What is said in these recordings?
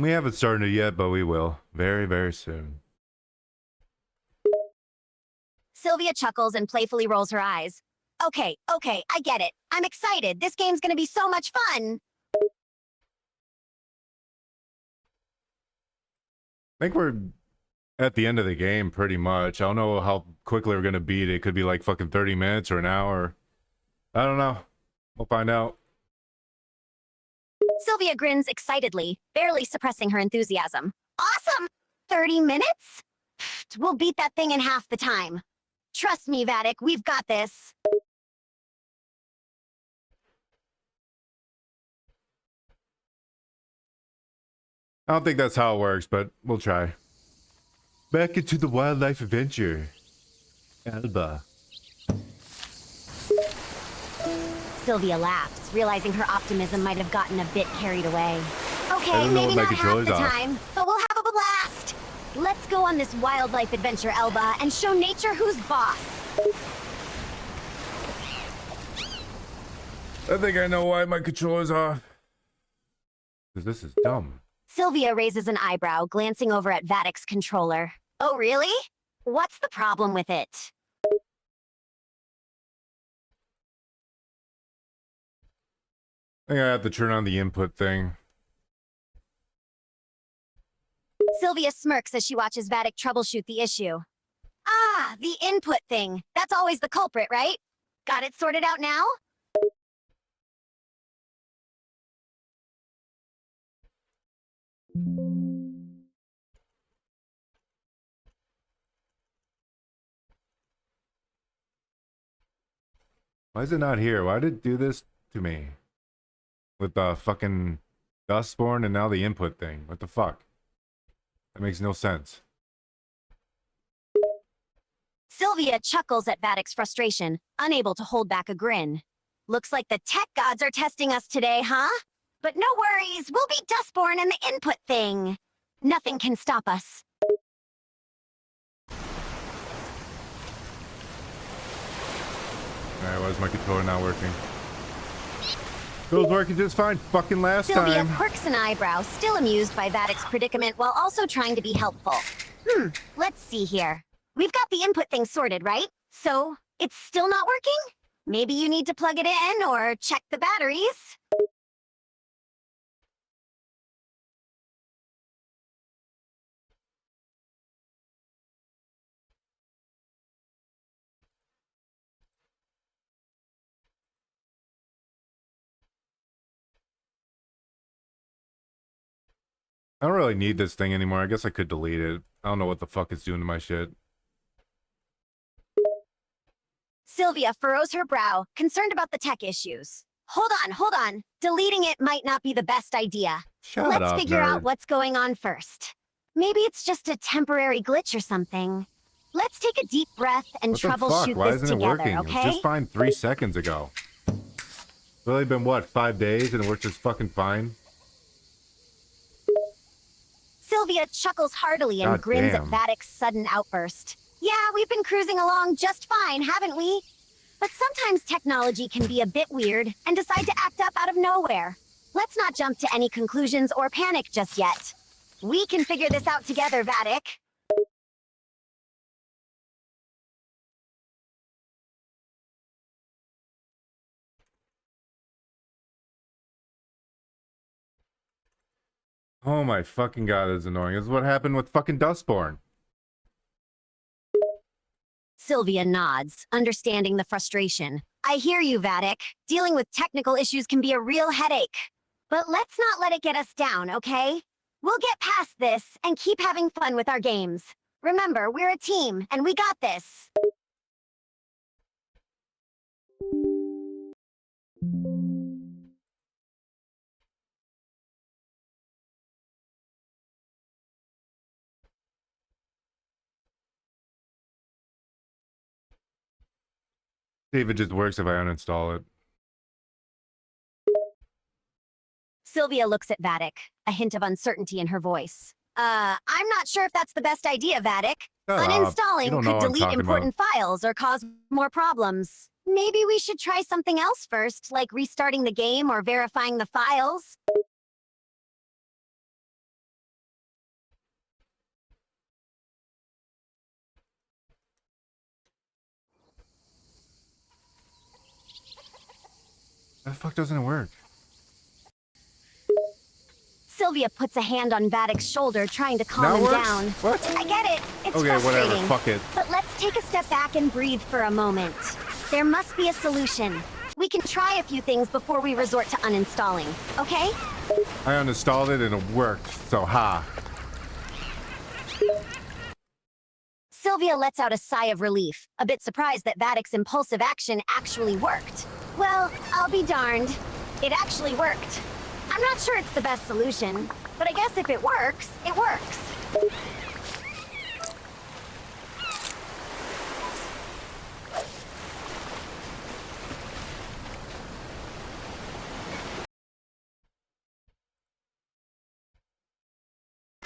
We haven't started it yet, but we will. Very, very soon. Sylvia chuckles and playfully rolls her eyes. Okay, I get it. I'm excited. This game's gonna be so much fun. I think we're at the end of the game, pretty much. I don't know how quickly we're gonna beat it. It could be like fucking 30 minutes or an hour. I don't know. We'll find out. Sylvia grins excitedly, barely suppressing her enthusiasm. Awesome! 30 minutes? Pfft, we'll beat that thing in half the time. Trust me, Vattic, we've got this. I don't think that's how it works, but we'll try. Back into the wildlife adventure. Alba. Sylvia laughs, realizing her optimism might have gotten a bit carried away. I Okay, don't know maybe what my not half controller's the off. time, but we'll have a blast. Let's go on this wildlife adventure, Alba, and show nature who's boss. I think I know why my controller's off. Because this is dumb. Sylvia raises an eyebrow, glancing over at Vattic's controller. Oh, really? What's the problem with it? I think I have to turn on the input thing. Sylvia smirks as she watches Vattic troubleshoot the issue. Ah, the input thing. That's always the culprit, right? Got it sorted out now? Why is it not here? Why did it do this to me? With the fucking Dustborn and now the input thing. What the fuck? That makes no sense. Sylvia chuckles at Vattic's frustration, unable to hold back a grin. Looks like the tech gods are testing us today, huh? But no worries, we'll beat Dustborn and the input thing. Nothing can stop us. Alright, why is my controller not working? It was working just fine fucking last Sylvia time. quirks an eyebrow, still amused by Vattic's predicament while also trying to be helpful. Let's see here. We've got the input thing sorted, right? So, it's still not working? Maybe you need to plug it in or check the batteries. I don't really need this thing anymore. I guess I could delete it. I don't know what the fuck it's doing to my shit. Sylvia furrows her brow, concerned about the tech issues. Hold on. Deleting it might not be the best idea. Shut Let's up, figure out nerd. what's going on first. Maybe it's just a temporary glitch or something. Let's take a deep breath and What the fuck? troubleshoot Why this isn't it together, working? It okay? was just fine 3 seconds ago. It's really been, what, 5 days and it works just fucking fine? Sylvia chuckles heartily and God grins damn. at Vattic's sudden outburst. Yeah, we've been cruising along just fine, haven't we? But sometimes technology can be a bit weird and decide to act up out of nowhere. Let's not jump to any conclusions or panic just yet. We can figure this out together, Vattic. Oh my fucking god, this is annoying. This is what happened with fucking Dustborn. Sylvia nods, understanding the frustration. I hear you, Vattic. Dealing with technical issues can be a real headache. But let's not let it get us down, okay? We'll get past this and keep having fun with our games. Remember, we're a team, and we got this. See if it just works if I uninstall it. Sylvia looks at Vattic, a hint of uncertainty in her voice. I'm not sure if that's the best idea, Vattic. Shut up. You Uninstalling don't know could what I'm delete talking important files or cause more problems. Maybe we should try something else first, like restarting the game or verifying the files. the fuck doesn't it work? Sylvia puts a hand on Vatic's shoulder, trying to calm Now him works? down. What? I get it. It's Okay, frustrating. whatever. Fuck it. But let's take a step back and breathe for a moment. There must be a solution. We can try a few things before we resort to uninstalling, okay? I uninstalled it and it worked, so ha. Sylvia lets out a sigh of relief, a bit surprised that Vatic's impulsive action actually worked. Well, I'll be darned. It actually worked. I'm not sure it's the best solution, but I guess if it works, it works.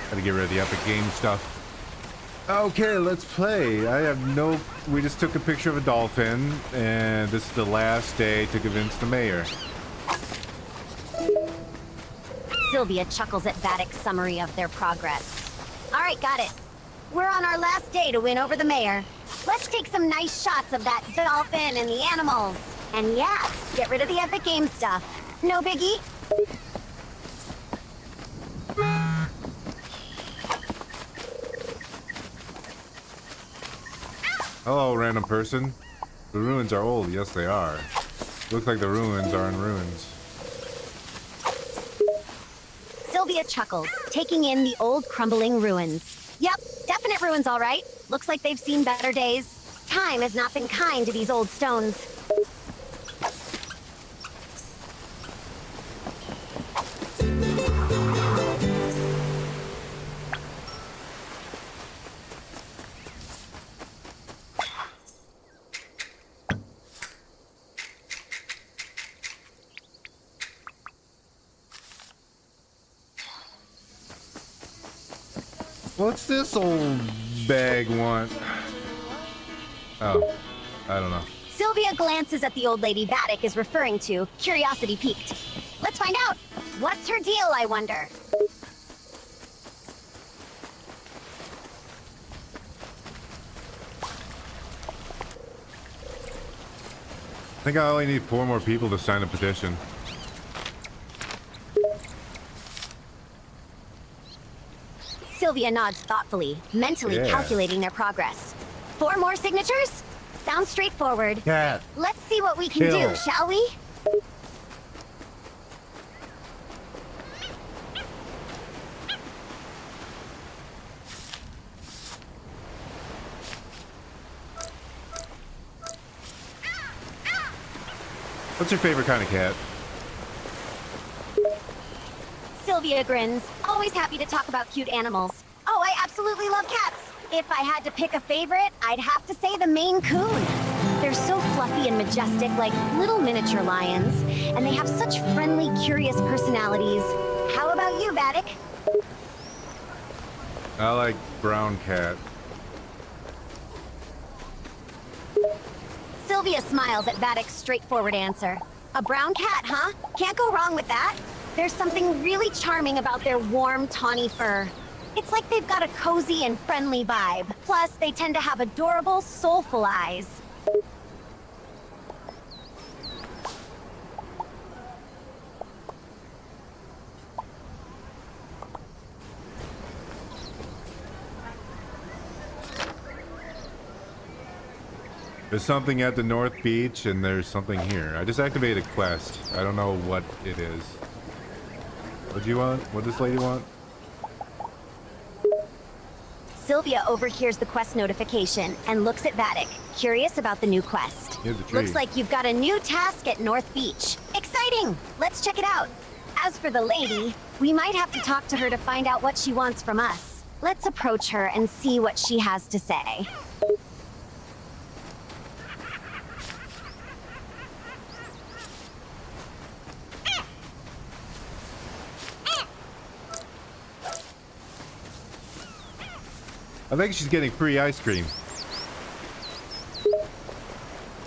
Gotta get rid of the epic game stuff. Okay, let's play. I have no... We just took a picture of a dolphin, and this is the last day to convince the mayor. Sylvia chuckles at Vatic's summary of their progress. All right, got it. We're on our last day to win over the mayor. Let's take some nice shots of that dolphin and the animals. And yeah, get rid of the epic game stuff. No biggie. Hello, random person. The ruins are old. Yes, they are. Looks like the ruins are in ruins. Sylvia chuckles, taking in the old crumbling ruins. Yep, definite ruins all right. Looks like they've seen better days. Time has not been kind to these old stones. What's this old bag want? Oh, I don't know. Sylvia glances at the old lady Vattic is referring to, curiosity piqued. Let's find out. What's her deal, I wonder? I think I only need 4 more people to sign a petition. Sylvia nods thoughtfully, mentally calculating their progress. 4 more signatures? Sounds straightforward. Cat. Let's see what we can do, shall we? What's your favorite kind of cat? Sylvia grins, always happy to talk about cute animals. Oh, I absolutely love cats. If I had to pick a favorite, I'd have to say the Maine Coon. They're so fluffy and majestic, like little miniature lions, and they have such friendly, curious personalities. How about you, Vattic? I like brown cat. Sylvia smiles at Vatic's straightforward answer. A brown cat, huh? Can't go wrong with that. There's something really charming about their warm, tawny fur. It's like they've got a cozy and friendly vibe. Plus, they tend to have adorable, soulful eyes. There's something at the North Beach, and there's something here. I just activated a quest. I don't know what it is. What do you want? What does this lady want? Sylvia overhears the quest notification and looks at Vattic, curious about the new quest. Here's the tree. Looks like you've got a new task at North Beach. Exciting! Let's check it out. As for the lady, we might have to talk to her to find out what she wants from us. Let's approach her and see what she has to say. I think she's getting free ice cream.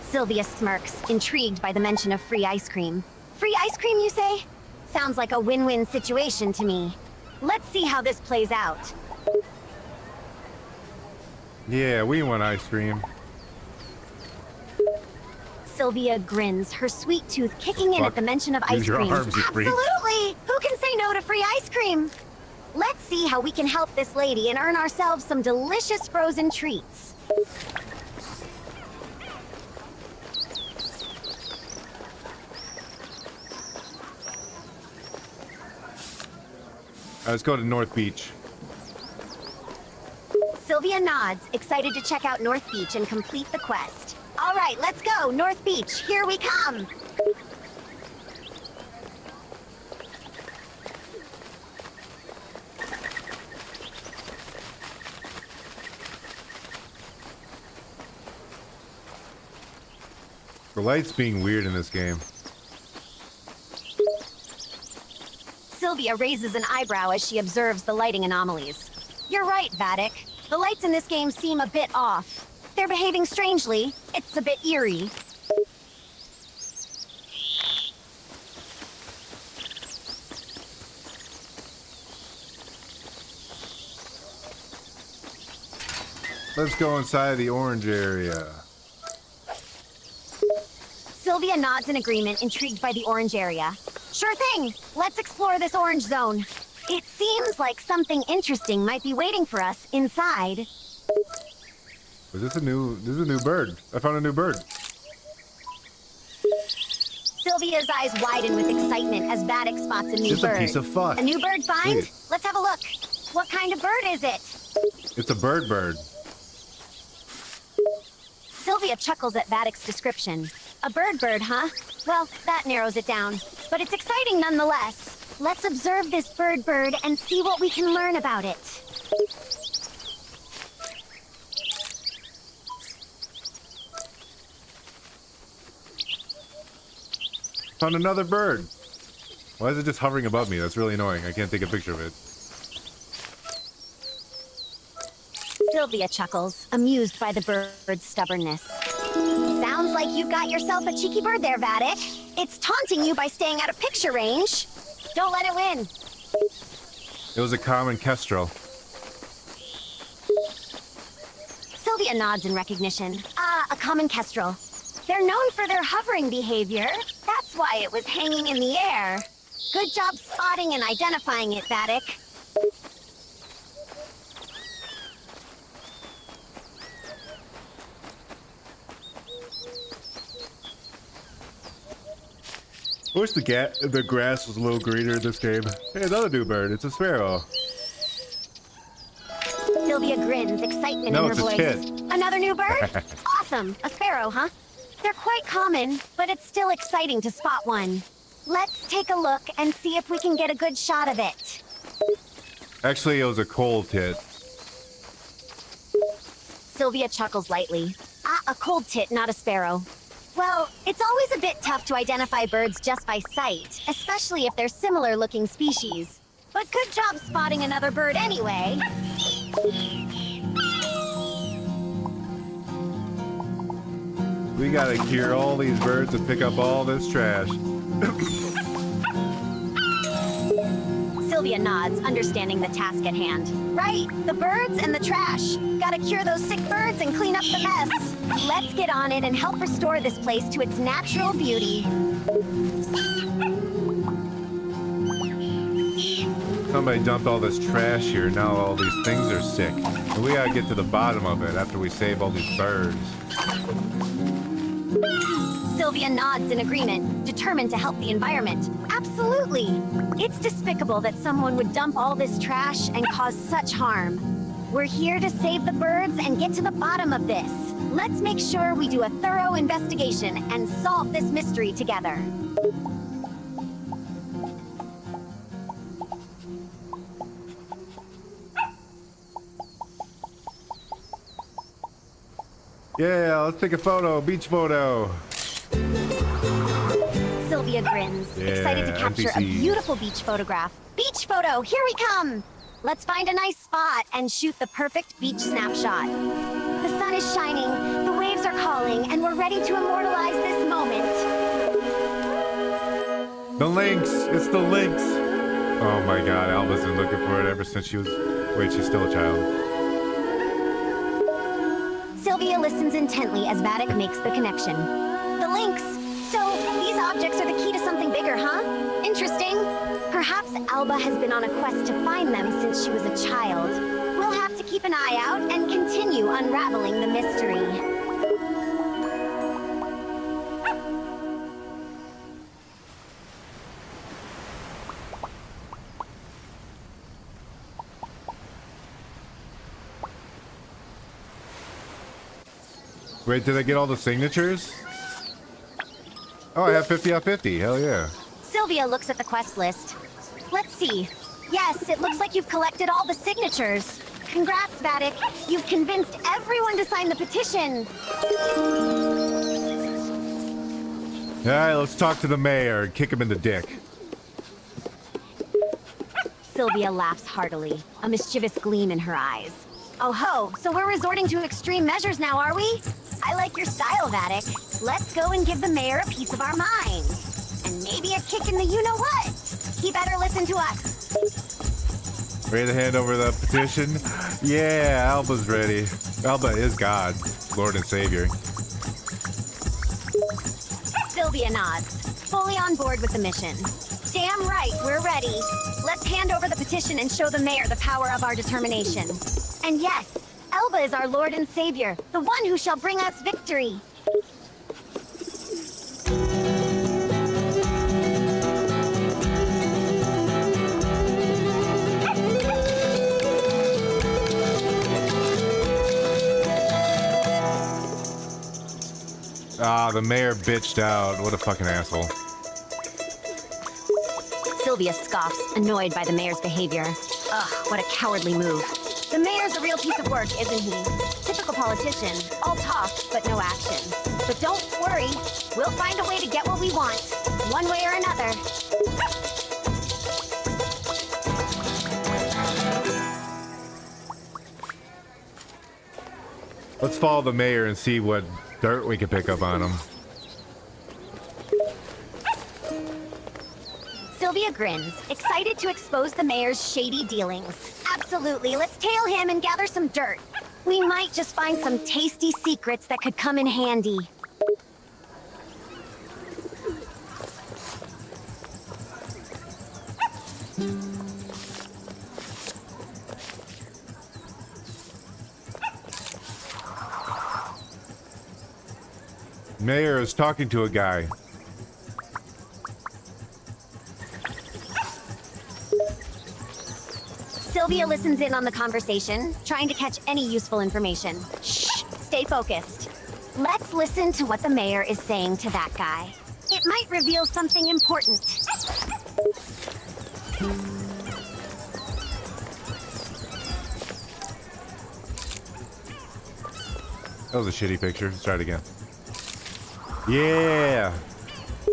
Sylvia smirks, intrigued by the mention of free ice cream. Free ice cream, you say? Sounds like a win-win situation to me. Let's see how this plays out. Yeah, we want ice cream. Sylvia grins, her sweet tooth kicking in Fuck. at the mention of Use ice your cream. arms, you freak. Absolutely! Who can say no to free ice cream? Let's see how we can help this lady and earn ourselves some delicious frozen treats. Let's go to North Beach. Sylvia nods, excited to check out North Beach and complete the quest. All right, let's go, North Beach, here we come! The light's being weird in this game. Sylvia raises an eyebrow as she observes the lighting anomalies. You're right, Vattic. The lights in this game seem a bit off. They're behaving strangely. It's a bit eerie. Let's go inside the orange area. Sylvia nods in agreement, intrigued by the orange area. Sure thing! Let's explore this orange zone. It seems like something interesting might be waiting for us inside. Is this a new bird? I found a new bird. Sylvia's eyes widen with excitement as Vattic spots a new It's bird. a piece of fuck. A new bird find? Please. Let's have a look. What kind of bird is it? It's a bird. Sylvia chuckles at Vattic's description. A bird, huh? Well, that narrows it down. But it's exciting nonetheless. Let's observe this bird and see what we can learn about it. Found another bird. Why is it just hovering above me? That's really annoying. I can't take a picture of it. Sylvia chuckles, amused by the bird's stubbornness. Sounds like you've got yourself a cheeky bird there, Vattic. It's taunting you by staying out of picture range. Don't let it win. It was a common kestrel. Sylvia nods in recognition. Ah, a common kestrel. They're known for their hovering behavior. That's why it was hanging in the air. Good job spotting and identifying it, Vattic. I wish the grass was a little greener in this game. Hey, another new bird. It's a sparrow. Sylvia grins, excitement No, in her it's a voice. tit. Another new bird? Awesome. A sparrow, huh? They're quite common, but it's still exciting to spot one. Let's take a look and see if we can get a good shot of it. Actually, it was a cold tit. Sylvia chuckles lightly. Ah, a cold tit, not a sparrow. Well, it's always a bit tough to identify birds just by sight, especially if they're similar-looking species. But good job spotting another bird anyway. We gotta cure all these birds and pick up all this trash. Sylvia nods, understanding the task at hand. Right, the birds and the trash. Gotta cure those sick birds and clean up the mess. Let's get on it and help restore this place to its natural beauty. Somebody dumped all this trash here. Now all these things are sick. And we gotta get to the bottom of it after we save all these birds. Sylvia nods in agreement, determined to help the environment. Absolutely! It's despicable that someone would dump all this trash and cause such harm. We're here to save the birds and get to the bottom of this. Let's make sure we do a thorough investigation and solve this mystery together. Yeah, let's take a photo. Beach photo. Sylvia grins, Yeah, excited to capture a NPC. beautiful beach photograph. Beach photo, here we come! Let's find a nice spot and shoot the perfect beach snapshot. The sun is shining, the waves are calling, and we're ready to immortalize this moment. The lynx. It's the lynx. Oh my god, Alba's been looking for it ever since she was... Wait, she's still a child. Sylvia listens intently as Vattic makes the connection. The the links. So, these objects are the key to something bigger, huh? Interesting. Perhaps Alba has been on a quest to find them since she was a child. We'll have to keep an eye out and continue unraveling the mystery. Wait, did I get all the signatures? Oh, I have 50 out of 50. Hell yeah. Sylvia looks at the quest list. Let's see. Yes, it looks like you've collected all the signatures. Congrats, Vattic. You've convinced everyone to sign the petition. Alright, let's talk to the mayor and kick him in the dick. Sylvia laughs heartily, a mischievous gleam in her eyes. Oh ho, so we're resorting to extreme measures now, are we? I like your style, Vattic. Let's go and give the mayor a piece of our mind. And maybe a kick in the you-know-what. He better listen to us. Ready to hand over the petition? Yeah, Alba's ready. Alba is God, Lord and Savior. Sylvia nods, fully on board with the mission. Damn right, we're ready. Let's hand over the petition and show the mayor the power of our determination. And yes, Alba is our Lord and Savior, the one who shall bring us victory. Ah, the mayor bitched out. What a fucking asshole. Sylvia scoffs, annoyed by the mayor's behavior. Ugh, what a cowardly move. The mayor's a real piece of work, isn't he? Typical politician, all talk, but no action. But don't worry, we'll find a way to get what we want, one way or another. Let's follow the mayor and see what dirt we can pick up on him. Sylvia grins, excited to expose the mayor's shady dealings. Absolutely, let's tail him and gather some dirt. We might just find some tasty secrets that could come in handy. Mayor is talking to a guy. Sylvia listens in on the conversation, trying to catch any useful information. Shh, stay focused. Let's listen to what the mayor is saying to that guy. It might reveal something important. That was a shitty picture. Let's try it again. Yeah.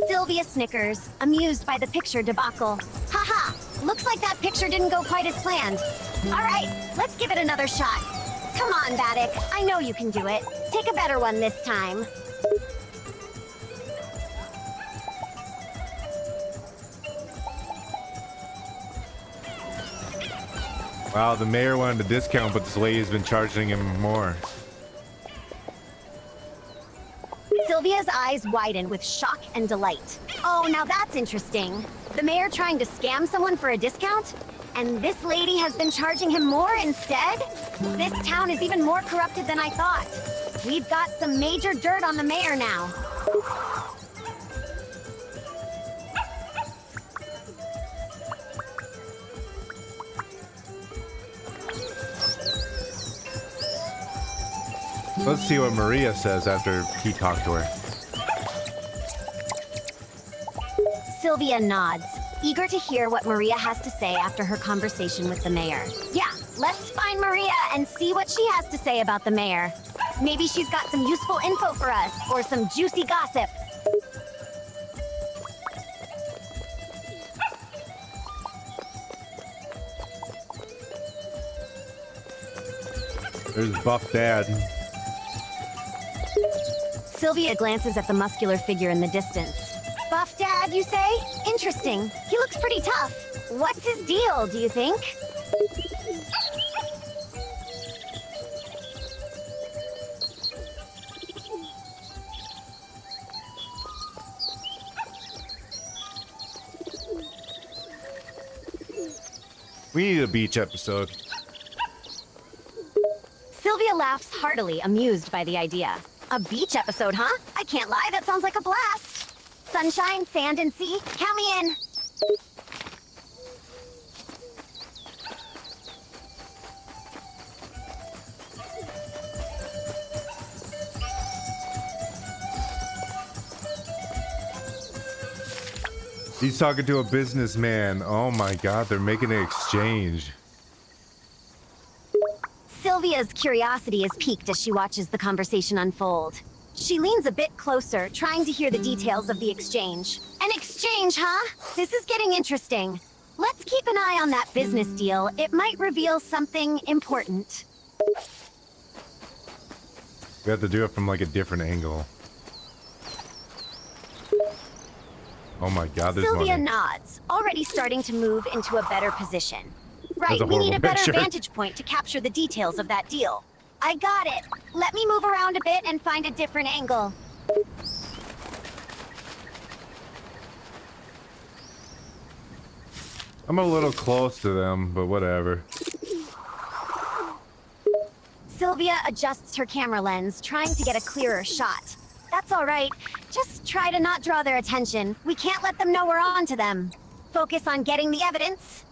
Sylvia snickers, amused by the picture debacle. Haha, looks like that picture didn't go quite as planned. All right, let's give it another shot. Come on, Vattic, I know you can do it. Take a better one this time. Wow, the mayor wanted a discount, but this lady's been charging him more. Sylvia's eyes widen with shock and delight. Oh, now that's interesting. The mayor trying to scam someone for a discount? And this lady has been charging him more instead? This town is even more corrupted than I thought. We've got some major dirt on the mayor now. Let's see what Maria says after he talked to her. Sylvia nods, eager to hear what Maria has to say after her conversation with the mayor. Yeah, let's find Maria and see what she has to say about the mayor. Maybe she's got some useful info for us, or some juicy gossip. There's Buff Dad. Sylvia glances at the muscular figure in the distance. Buff Dad, you say? Interesting. He looks pretty tough. What's his deal, do you think? We need a beach episode. Sylvia laughs heartily, amused by the idea. A beach episode, huh? I can't lie, that sounds like a blast. Sunshine, sand, and sea, count me in. He's talking to a businessman. Oh my god, they're making an exchange. Sylvia's curiosity is piqued as she watches the conversation unfold. She leans a bit closer, trying to hear the details of the exchange. An exchange, huh? This is getting interesting. Let's keep an eye on that business deal. It might reveal something important. We have to do it from like a different angle. Oh my god, there's Sylvia money. nods, already starting to move into a better position. Right, a we need horrible a better picture. vantage point to capture the details of that deal. I got it. Let me move around a bit and find a different angle. I'm a little close to them, but whatever. Sylvia adjusts her camera lens, trying to get a clearer shot. That's all right. Just try to not draw their attention. We can't let them know we're on to them. Focus on getting the evidence.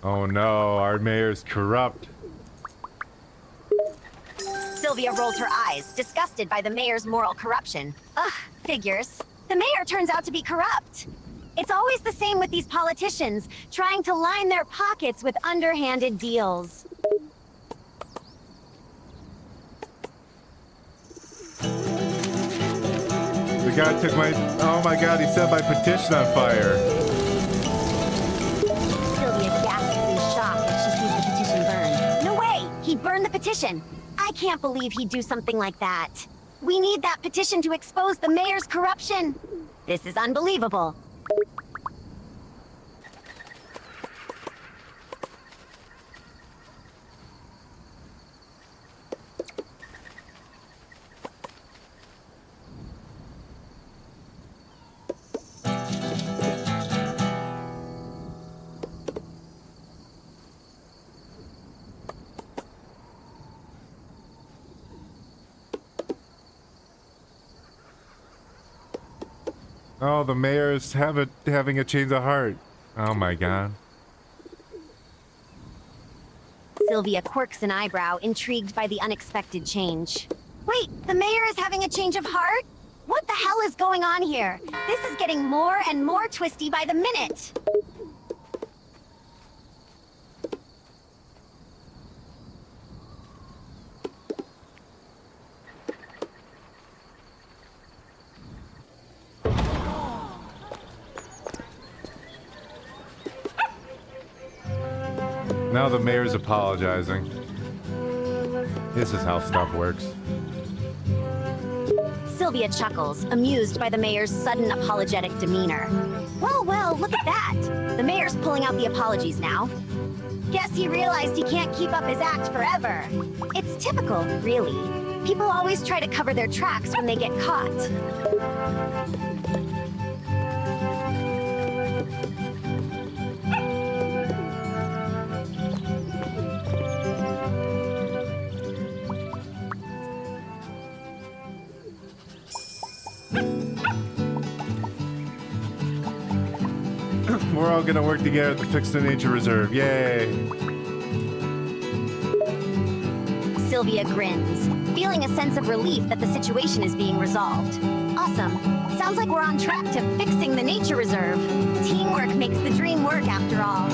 Oh no, our mayor's corrupt. Sylvia rolls her eyes, disgusted by the mayor's moral corruption. Ugh, figures. The mayor turns out to be corrupt. It's always the same with these politicians, trying to line their pockets with underhanded deals. The guy took my... Oh my god, he set my petition on fire. Sylvia gasps in shock as she sees the petition burn. No way! He burned the petition! I can't believe he'd do something like that. We need that petition to expose the mayor's corruption. This is unbelievable. Oh, the mayor's having a change of heart. Oh my god. Sylvia quirks an eyebrow, intrigued by the unexpected change. Wait, the mayor is having a change of heart? What the hell is going on here? This is getting more and more twisty by the minute. Now the mayor's apologizing. This is how stuff works. Sylvia chuckles, amused by the mayor's sudden apologetic demeanor. Well, well, look at that. The mayor's pulling out the apologies now. Guess he realized he can't keep up his act forever. It's typical, really. People always try to cover their tracks when they get caught. We're all gonna work together to fix the nature reserve. Yay! Sylvia grins, feeling a sense of relief that the situation is being resolved. Awesome. Sounds like we're on track to fixing the nature reserve. Teamwork makes the dream work after all.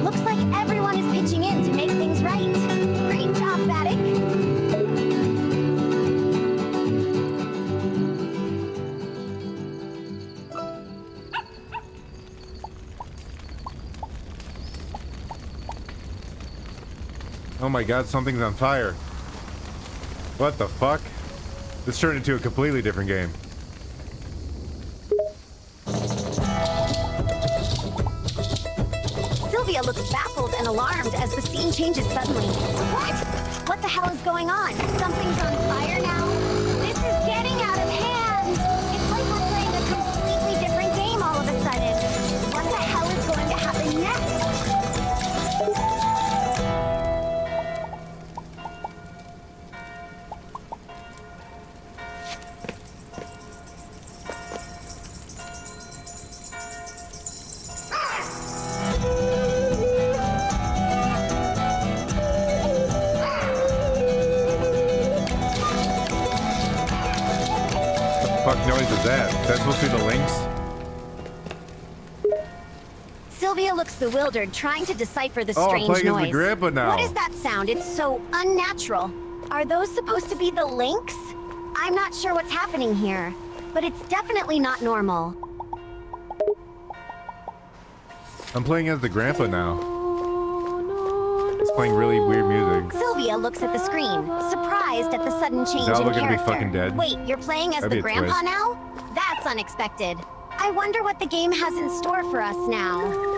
Looks like everyone is pitching in to make things right. Great job, Vattic. Oh my god, something's on fire. What the fuck? This turned into a completely different game. Sylvia looks baffled and alarmed as the scene changes suddenly. What? What the hell is going on? Something's on fire now? This is getting out of hand! It's like we're playing a completely different game fuck noise is that? That's supposed to be the links? Sylvia looks bewildered, trying to decipher the Oh, I'm strange playing as noise. the grandpa now. What is that sound? It's so unnatural. Are those supposed to be the links? I'm not sure what's happening here, but it's definitely not normal. I'm playing as the grandpa now. It's playing really weird music. Sylvia looks at the screen, surprised at the sudden change in Alba character. gonna be fucking dead? Wait, you're playing as That'd be the a grandpa twist. now? That's unexpected. I wonder what the game has in store for us now.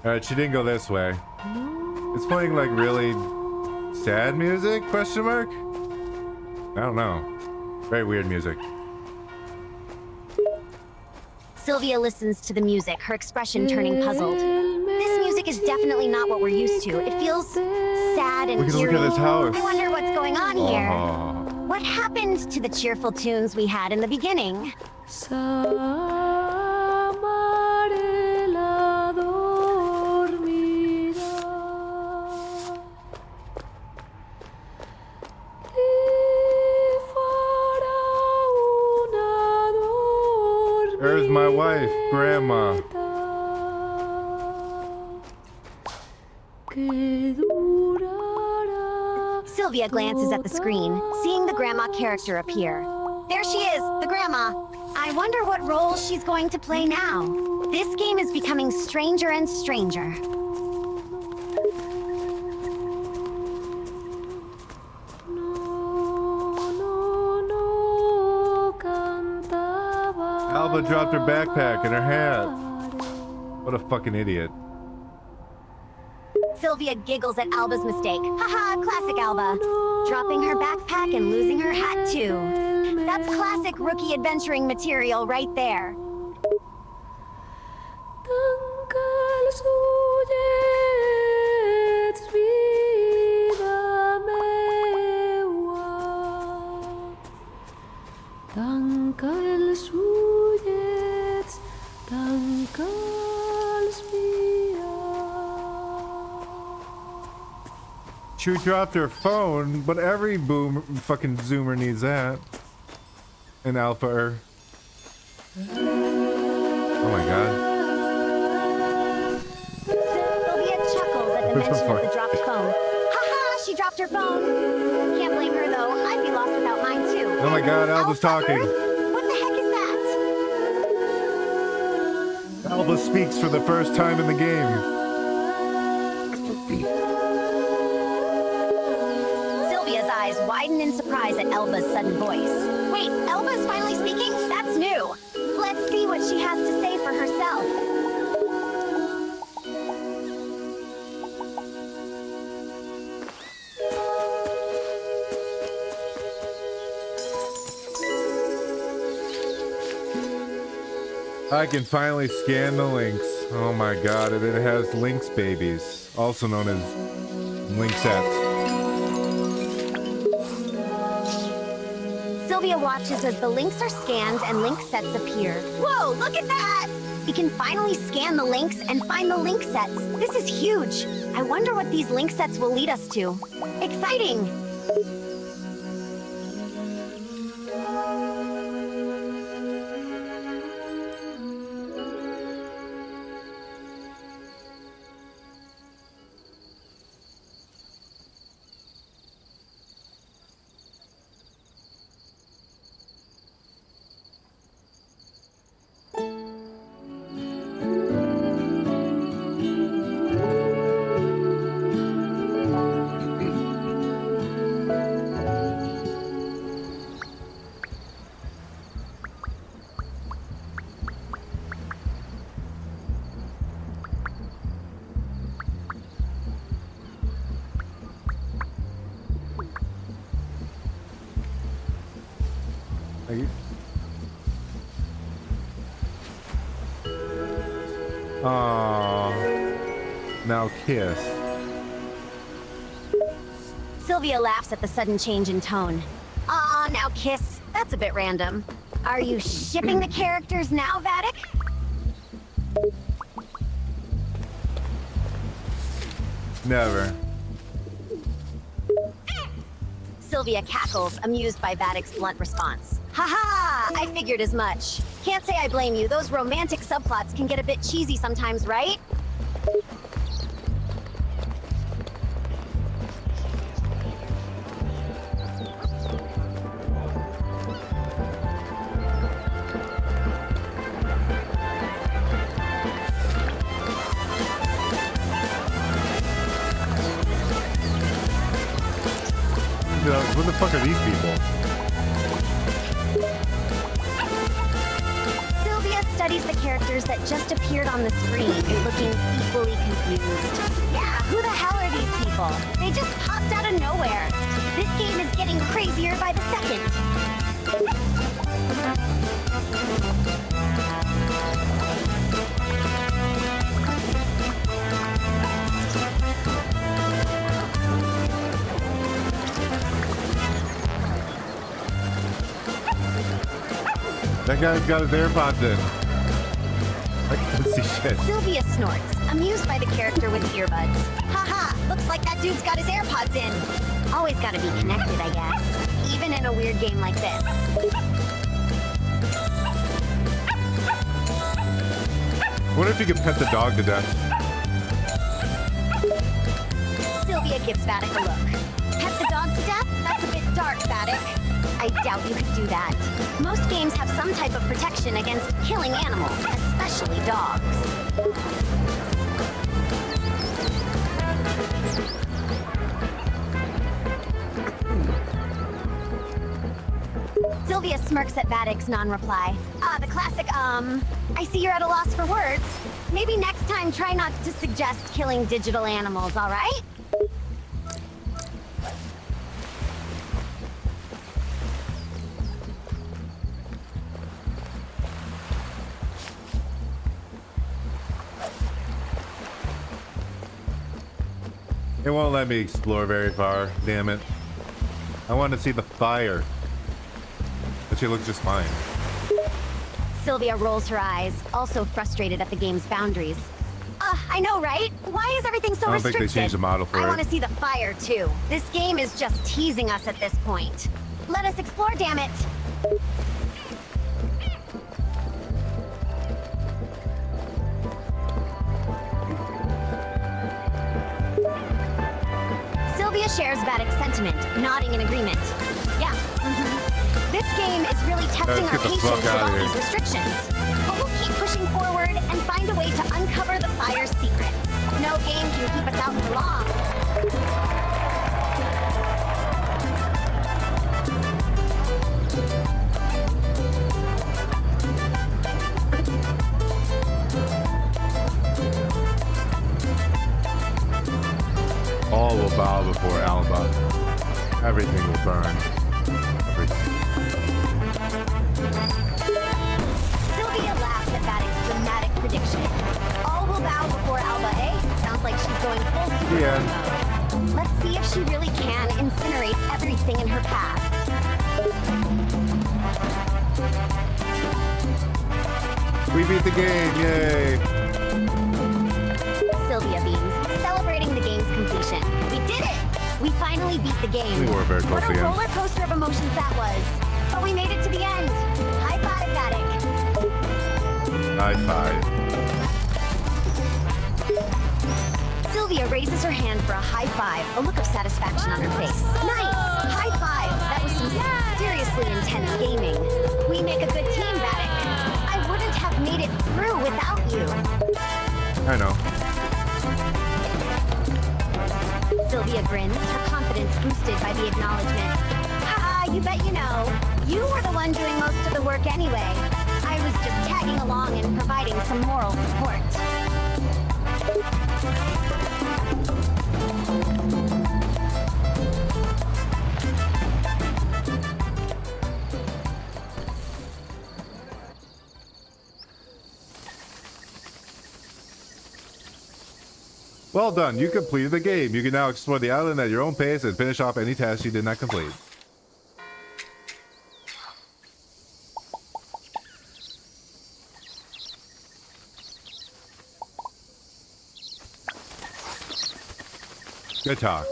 Alright, she didn't go this way. It's playing like really sad music? Question mark? I don't know. Very weird music. Sylvia listens to the music, her expression turning puzzled. This music is definitely not what we're used to. It feels sad and We can look eerie. at this house. I wonder what's going on here. Oh. What happened to the cheerful tunes we had in the beginning? There's my wife, Grandma. Sylvia glances at the screen, seeing the grandma character appear. There she is, the grandma. I wonder what role she's going to play now. This game is becoming stranger and stranger. Alba dropped her backpack and her hat. What a fucking idiot. Sylvia giggles at Alba's mistake. Haha, classic Alba. Dropping her backpack and losing her hat too. That's classic rookie adventuring material right there. She dropped her phone, but every fucking zoomer needs that. And alpha. Oh my god. Sylvia chuckles at the mention of the dropped phone. Haha, she dropped her phone. Can't blame her though. I'd be lost without mine too. Oh my god, Alba's talking. What the heck is that? Alba speaks for the first time in the game. Sylvia's eyes widen in surprise at Alba's sudden voice. Wait, Alba's finally speaking? That's new. Let's see what she has to say for herself. I can finally scan the links. Oh my god, and it has links babies, also known as link sets. Sylvia watches as the links are scanned and link sets appear. Whoa, look at that! We can finally scan the links and find the link sets. This is huge. I wonder what these link sets will lead us to. Exciting! Aww. Now kiss. Sylvia laughs at the sudden change in tone. Aw, now kiss. That's a bit random. Are you shipping the characters now, Vattic? Never. Sylvia cackles, amused by Vattic's blunt response. Haha! I figured as much. Can't say I blame you. Those romantic subplots can get a bit cheesy sometimes, right? Who the fuck are these people? Sylvia studies the characters that just appeared on the screen, looking equally confused. Yeah, who the hell are these people? They just popped out of nowhere. This game is getting crazier by the second. That guy's got his AirPods in. I can't see shit. Sylvia snorts, amused by the character with earbuds. Haha, looks like that dude's got his AirPods in. Always gotta be connected, I guess. Even in a weird game like this. Wonder if you could pet the dog to death. Sylvia gives Vattic a look. Pet the dog to death? That's a bit dark, Vattic. I doubt you could do that. Most games have some type of protection against killing animals, especially dogs. Sylvia smirks at Vattic's non-reply. The classic, I see you're at a loss for words. Maybe next time try not to suggest killing digital animals, all right? It won't let me explore very far, damn it. I want to see the fire. But she looks just fine. Sylvia rolls her eyes, also frustrated at the game's boundaries. I know, right? Why is everything so I don't restricted? think they changed the model for I it. want to see the fire, too. This game is just teasing us at this point. Let us explore, damn it! Sylvia shares Vattic's sentiment, nodding in agreement. Yeah, This game is really testing our get the patience fuck with outta all here. these restrictions. But we'll keep pushing forward and find a way to uncover the fire's secret. No game can keep us out for long. All will bow before Alba. Everything will burn. Everything. Sylvia laughs at Vattic's dramatic prediction. All will bow before Alba, eh? Sounds like she's going full superhero mode. Let's see if she really can incinerate everything in her path. We beat the game, yay! Sylvia beams, celebrating the game's completion. We did it! We finally beat the game. We were very close What a again. roller coaster of emotions that was. But we made it to the end. High five, Vattic. High five. Sylvia raises her hand for a high five, a look of satisfaction on her face. Nice! High five! That was some seriously intense gaming. We make a good team, Vattic. I wouldn't have made it through without you. I know. Sylvia grins, her confidence boosted by the acknowledgement. Haha, you bet you know. You were the one doing most of the work anyway. I was just tagging along and providing some moral support. Well done, you completed the game. You can now explore the island at your own pace and finish off any tasks you did not complete. Good talk.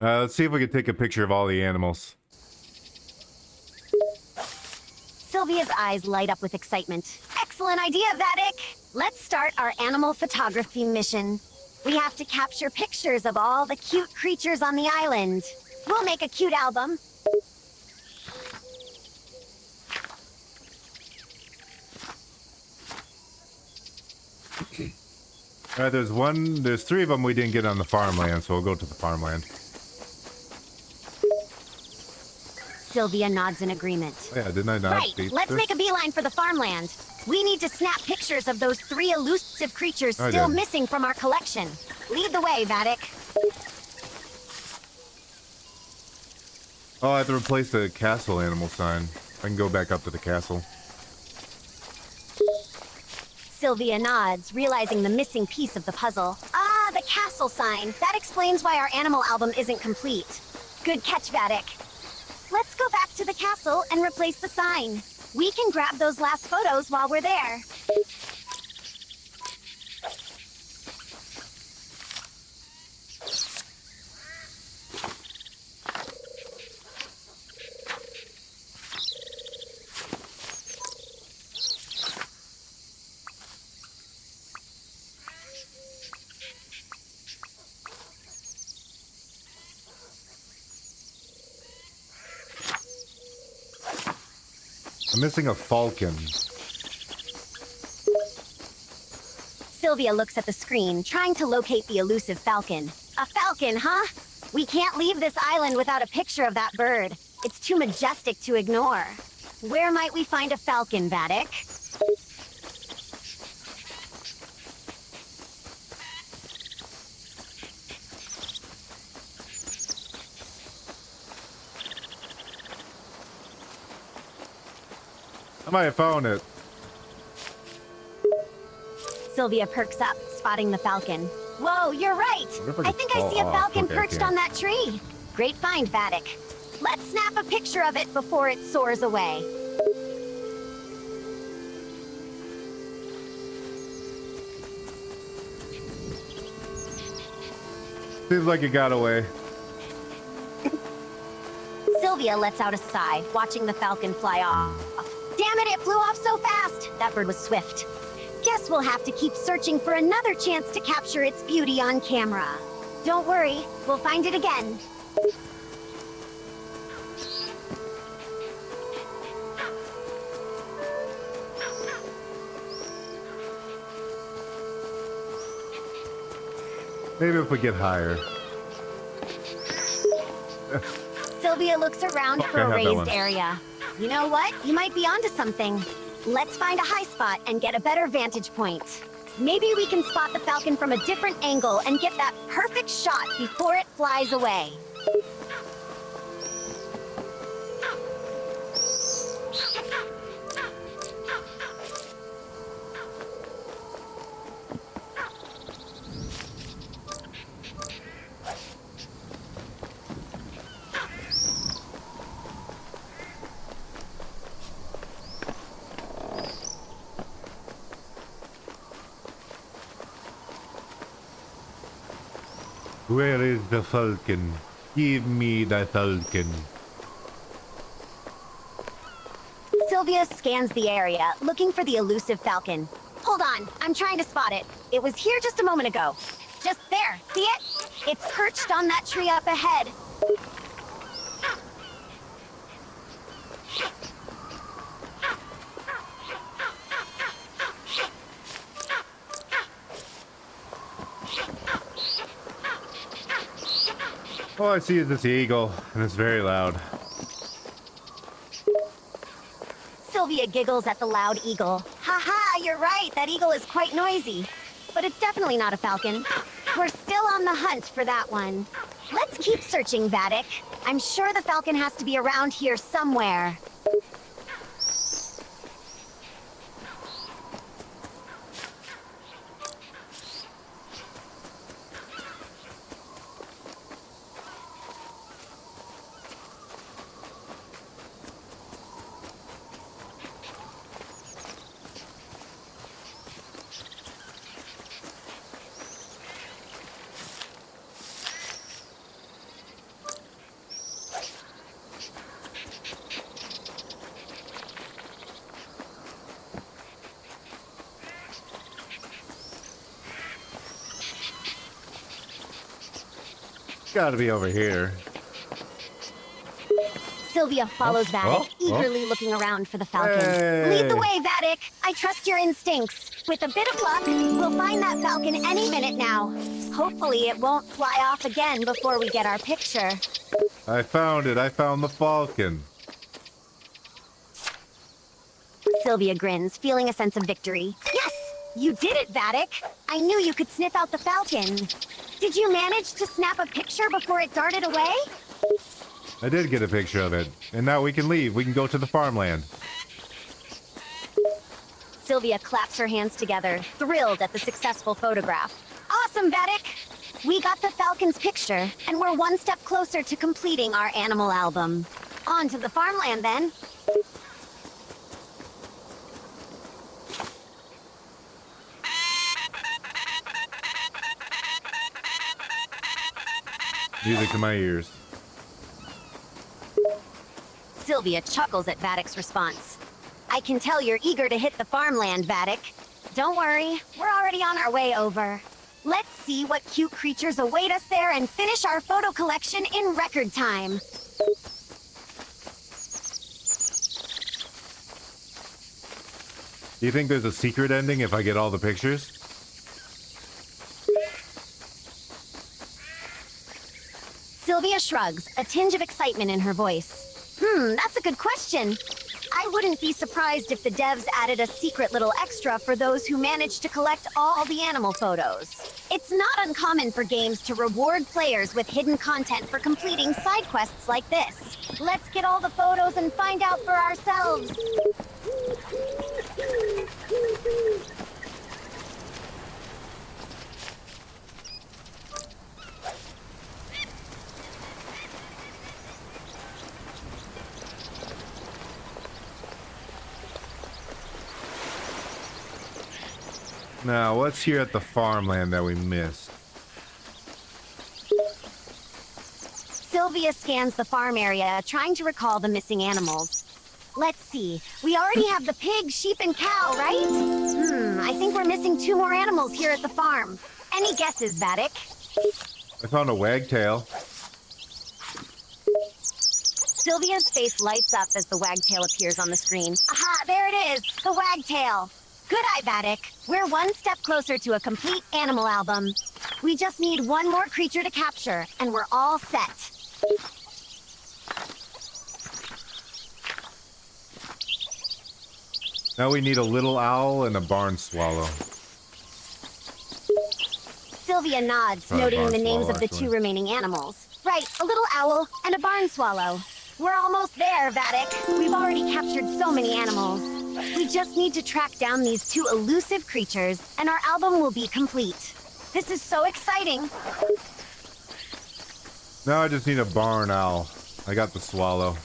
Let's see if we can take a picture of all the animals. Sylvia's eyes light up with excitement. Excellent idea, Vattic! Let's start our animal photography mission. We have to capture pictures of all the cute creatures on the island. We'll make a cute album. Alright, there's 3 of them we didn't get on the farmland, so we'll go to the farmland. Sylvia nods in agreement. Oh, yeah, didn't I not Right, beat let's this? make a beeline for the farmland. We need to snap pictures of those 3 elusive creatures I still did. missing from our collection. Lead the way, Vattic. Oh, I have to replace the castle animal sign. I can go back up to the castle. Sylvia nods, realizing the missing piece of the puzzle. Ah, the castle sign. That explains why our animal album isn't complete. Good catch, Vattic. Let's go back to the castle and replace the sign. We can grab those last photos while we're there. I'm missing a falcon. Sylvia looks at the screen, trying to locate the elusive falcon. A falcon, huh? We can't leave this island without a picture of that bird. It's too majestic to ignore. Where might we find a falcon, Vattic? I might have found it. Sylvia perks up, spotting the falcon. Whoa, you're right! What if I I could think I fall see a off? falcon Okay, I perched can't. on that tree. Great find, Vattic. Let's snap a picture of it before it soars away. Seems like it got away. Sylvia lets out a sigh, watching the falcon fly off. Damn it flew off so fast! That bird was swift. Guess we'll have to keep searching for another chance to capture its beauty on camera. Don't worry, we'll find it again. Maybe if we get higher. Sylvia looks around for Okay, a I have that raised one. area. You know what? You might be onto something. Let's find a high spot and get a better vantage point. Maybe we can spot the falcon from a different angle and get that perfect shot before it flies away. Where is the falcon? Give me the falcon. Sylvia scans the area, looking for the elusive falcon. Hold on, I'm trying to spot it. It was here just a moment ago. Just there, see it? It's perched on that tree up ahead. All I see is this eagle, and it's very loud. Sylvia giggles at the loud eagle. Haha, you're right, that eagle is quite noisy. But it's definitely not a falcon. We're still on the hunt for that one. Let's keep searching, Vattic. I'm sure the falcon has to be around here somewhere. Gotta be over here. Sylvia follows Vattic, eagerly looking around for the falcon. Lead the way, Vattic. I trust your instincts. With a bit of luck, we'll find that falcon any minute now. Hopefully it won't fly off again before we get our picture. I found it. I found the falcon. Sylvia grins, feeling a sense of victory. Yes! You did it, Vattic! I knew you could sniff out the falcon. Did you manage to snap a picture before it darted away? I did get a picture of it. And now we can leave. We can go to the farmland. Sylvia claps her hands together, thrilled at the successful photograph. Awesome, Vattic! We got the falcon's picture, and we're one step closer to completing our animal album. On to the farmland, then. Music to my ears. Sylvia chuckles at Vattic's response. I can tell you're eager to hit the farmland, Vattic. Don't worry, we're already on our way over. Let's see what cute creatures await us there and finish our photo collection in record time. Do you think there's a secret ending if I get all the pictures? Sylvia shrugs, a tinge of excitement in her voice. That's a good question. I wouldn't be surprised if the devs added a secret little extra for those who manage to collect all the animal photos. It's not uncommon for games to reward players with hidden content for completing side quests like this. Let's get all the photos and find out for ourselves. Now, what's here at the farmland that we missed? Sylvia scans the farm area, trying to recall the missing animals. Let's see. We already have the pig, sheep, and cow, right? I think we're missing 2 more animals here at the farm. Any guesses, Vattic? I found a wagtail. Sylvia's face lights up as the wagtail appears on the screen. Aha, there it is, the wagtail. Good eye, Vattic. We're one step closer to a complete animal album. We just need one more creature to capture, and we're all set. Now we need a little owl and a barn swallow. Sylvia nods, noting the names of the 2 remaining animals. Right, a little owl and a barn swallow. We're almost there, Vattic. We've already captured so many animals. We just need to track down these 2 elusive creatures, and our album will be complete. This is so exciting. Now I just need a barn owl. I got the swallow.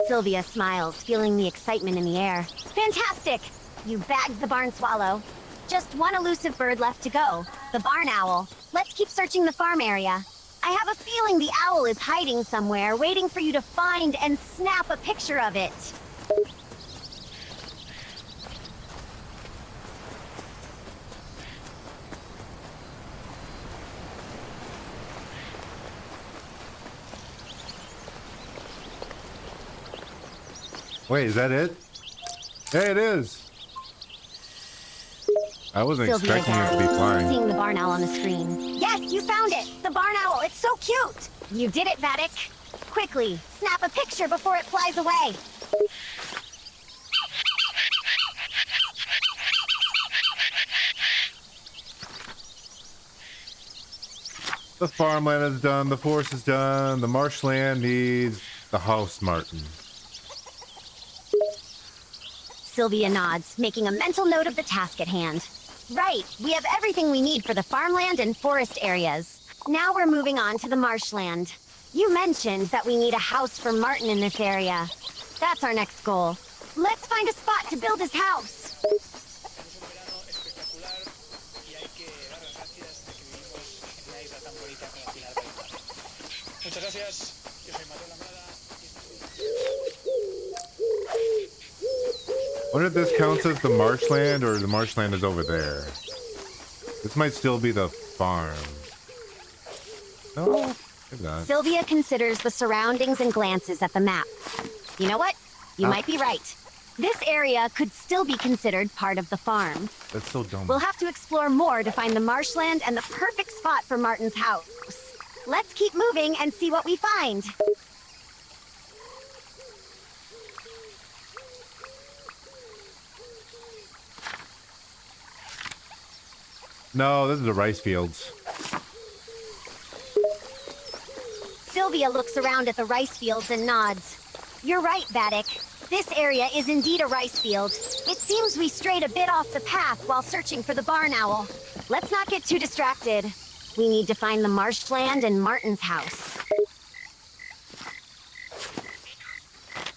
Sylvia smiles, feeling the excitement in the air. Fantastic! You bagged the barn swallow. Just one elusive bird left to go, the barn owl. Let's keep searching the farm area. I have a feeling the owl is hiding somewhere, waiting for you to find and snap a picture of it. Wait, is that it? Hey, it is! I wasn't Sylvia expecting it to be gasps, flying. seeing the barn owl on the screen. Yes, you found it! The barn owl! It's so cute! You did it, Vattic. Quickly, snap a picture before it flies away. The farmland is done, the forest is done, the marshland needs the house martin. Sylvia nods, making a mental note of the task at hand. Right, we have everything we need for the farmland and forest areas. Now we're moving on to the marshland. You mentioned that we need a house for Martin in this area. That's our next goal. Let's find a spot to build his house. I wonder if this counts as the marshland or the marshland is over there. This might still be the farm. No, maybe not. Sylvia considers the surroundings and glances at the map. You know what? You might be right. This area could still be considered part of the farm. That's so dumb. We'll have to explore more to find the marshland and the perfect spot for Martin's house. Let's keep moving and see what we find. No, this is the rice fields. Sylvia looks around at the rice fields and nods. You're right, Vattic. This area is indeed a rice field. It seems we strayed a bit off the path while searching for the barn owl. Let's not get too distracted. We need to find the marshland and Martin's house.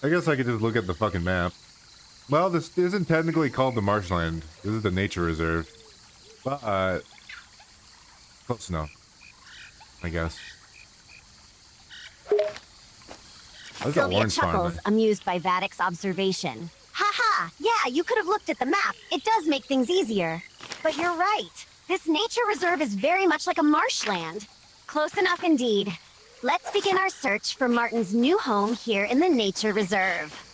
I guess I could just look at the fucking map. Well, this isn't technically called the marshland. This is the nature reserve. But, close enough, I guess. That's an Sylvia orange chuckles, farm. amused by Vatic's observation. Haha, yeah, you could have looked at the map. It does make things easier. But you're right. This nature reserve is very much like a marshland. Close enough indeed. Let's begin our search for Martin's new home here in the nature reserve.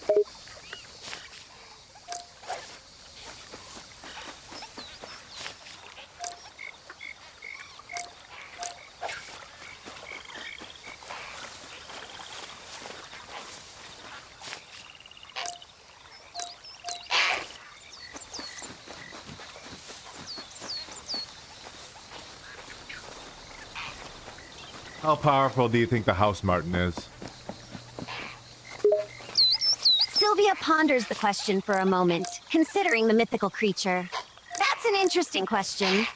How powerful do you think the house martin is? Sylvia ponders the question for a moment, considering the mythical creature. That's an interesting question.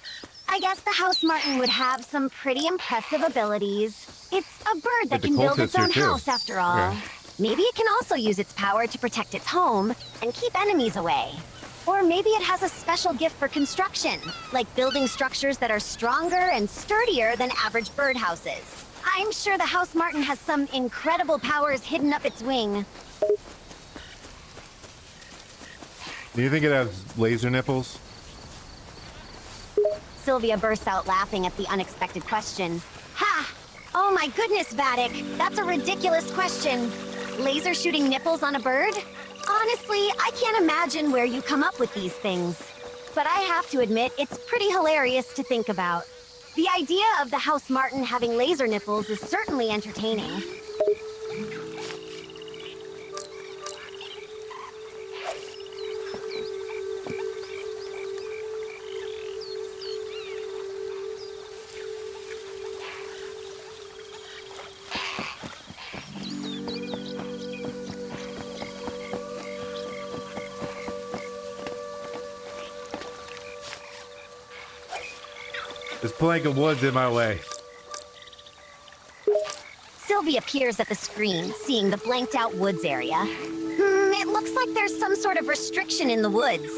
I guess the house martin would have some pretty impressive abilities. It's a bird that the can build its cultists own here, too. house, after all. Yeah. Maybe it can also use its power to protect its home and keep enemies away. Or maybe it has a special gift for construction, like building structures that are stronger and sturdier than average birdhouses. I'm sure the house martin has some incredible powers hidden up its wing. Do you think it has laser nipples? Sylvia bursts out laughing at the unexpected question. Ha! Oh my goodness, Vattic! That's a ridiculous question. Laser shooting nipples on a bird? Honestly, I can't imagine where you come up with these things. But I have to admit, it's pretty hilarious to think about. The idea of the house martin having laser nipples is certainly entertaining. This plank of wood's in my way. Sylvia peers at the screen, seeing the blanked-out woods area. It looks like there's some sort of restriction in the woods.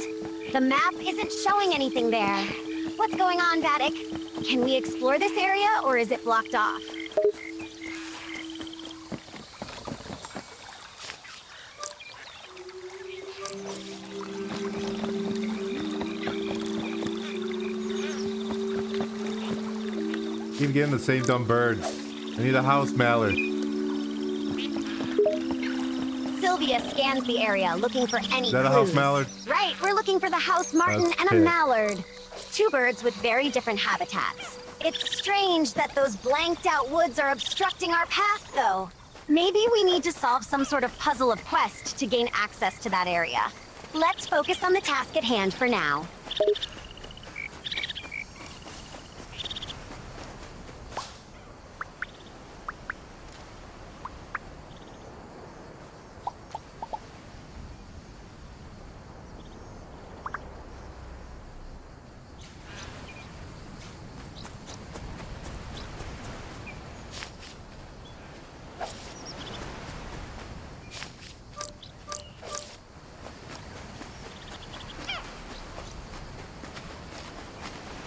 The map isn't showing anything there. What's going on, Vattic? Can we explore this area, or is it blocked off? Keep getting the same dumb birds. I need a house mallard. Sylvia scans the area, looking for any Is that a clues. house mallard? Right, we're looking for the house martin That's and a it. mallard. Two birds with very different habitats. It's strange that those blanked out woods are obstructing our path, though. Maybe we need to solve some sort of puzzle of quest to gain access to that area. Let's focus on the task at hand for now.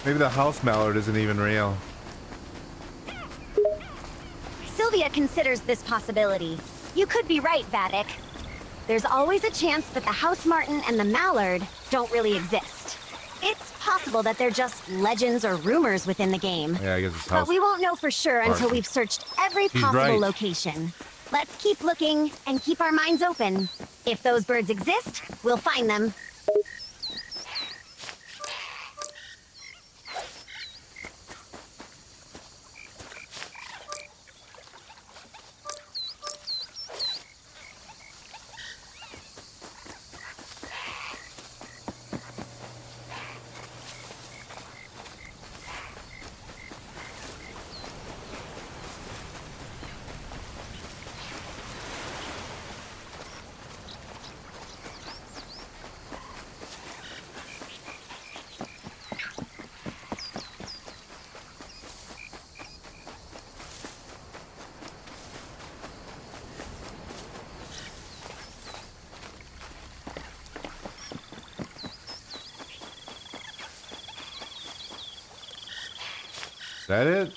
Maybe the house mallard isn't even real. Sylvia considers this possibility. You could be right, Vattic. There's always a chance that the house martin and the mallard don't really exist. It's possible that they're just legends or rumors within the game. Yeah, I guess it's house. But we won't know for sure until we've searched every possible location. Let's keep looking and keep our minds open. If those birds exist, we'll find them. Is that it?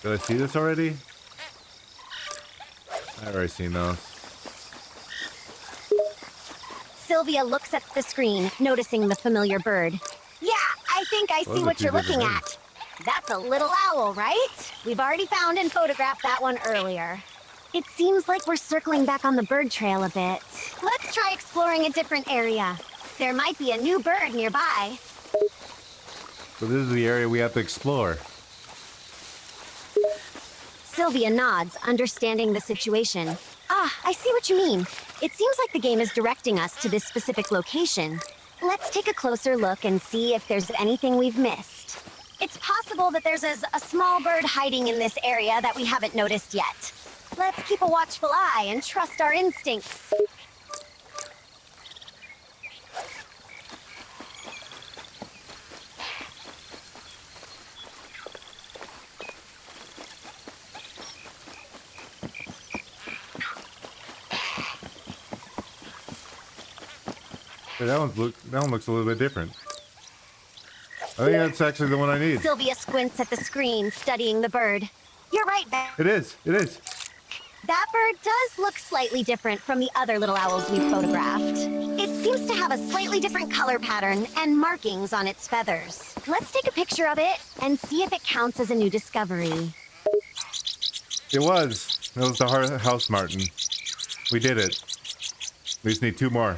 Did I see this already? I've already seen those. Sylvia looks at the screen, noticing the familiar bird. Yeah, I think I see what you're looking at. That's a little owl, right? We've already found and photographed that one earlier. It seems like we're circling back on the bird trail a bit. Let's try exploring a different area. There might be a new bird nearby. So this is the area we have to explore. Sylvia nods, understanding the situation. Ah, I see what you mean. It seems like the game is directing us to this specific location. Let's take a closer look and see if there's anything we've missed. It's possible that there's a small bird hiding in this area that we haven't noticed yet. Let's keep a watchful eye and trust our instincts. Hey, that one looks a little bit different. I think that's actually the one I need. Sylvia squints at the screen, studying the bird. You're right, Ben. It is. It is. That bird does look slightly different from the other little owls we've photographed. It seems to have a slightly different color pattern and markings on its feathers. Let's take a picture of it and see if it counts as a new discovery. It was. It was the house martin. We did it. We just need 2 more.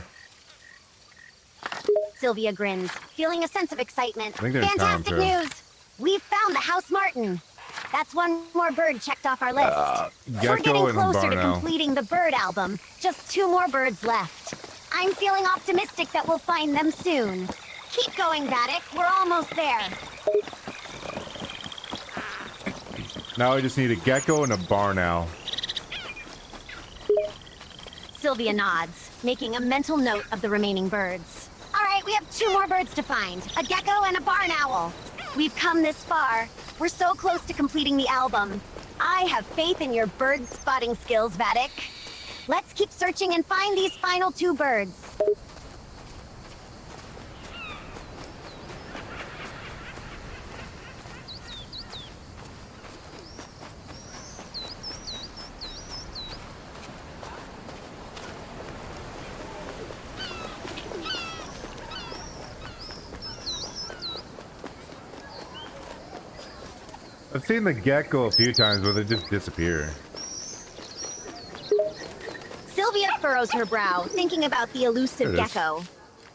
Sylvia grins, feeling a sense of excitement. I think they're in town, Fantastic too. news! We've found the house martin. That's one more bird checked off our list. We're getting closer to completing the bird album. Just 2 more birds left. I'm feeling optimistic that we'll find them soon. Keep going, Vattic. We're almost there. Now I just need a gecko and a barn owl. Sylvia nods, making a mental note of the remaining birds. All right, we have 2 more birds to find. A gecko and a barn owl. We've come this far. We're so close to completing the album. I have faith in your bird spotting skills, Vattic. Let's keep searching and find these final 2 birds. I've seen the gecko a few times, but they just disappear. Sylvia furrows her brow, thinking about the elusive gecko.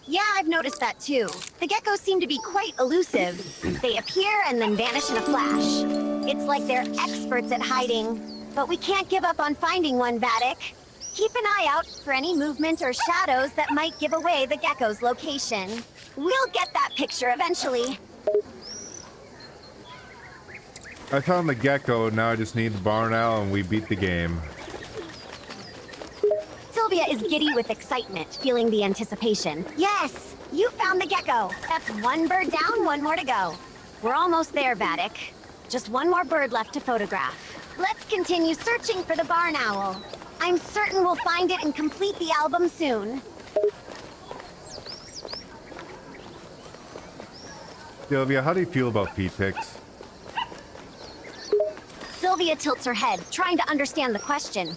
Yeah, I've noticed that too. The geckos seem to be quite elusive. They appear and then vanish in a flash. It's like they're experts at hiding. But we can't give up on finding one, Vattic. Keep an eye out for any movement or shadows that might give away the gecko's location. We'll get that picture eventually. I found the gecko, now I just need the barn owl and we beat the game. Sylvia is giddy with excitement, feeling the anticipation. Yes! You found the gecko! That's one bird down, one more to go. We're almost there, Vattic. Just one more bird left to photograph. Let's continue searching for the barn owl. I'm certain we'll find it and complete the album soon. Sylvia, how do you feel about feet pics? Sylvia tilts her head, trying to understand the question.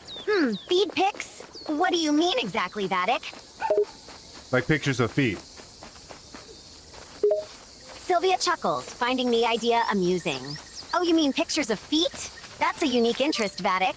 Feed pics? What do you mean exactly, Vattic? Like pictures of feet. Sylvia chuckles, finding the idea amusing. Oh, you mean pictures of feet? That's a unique interest, Vattic.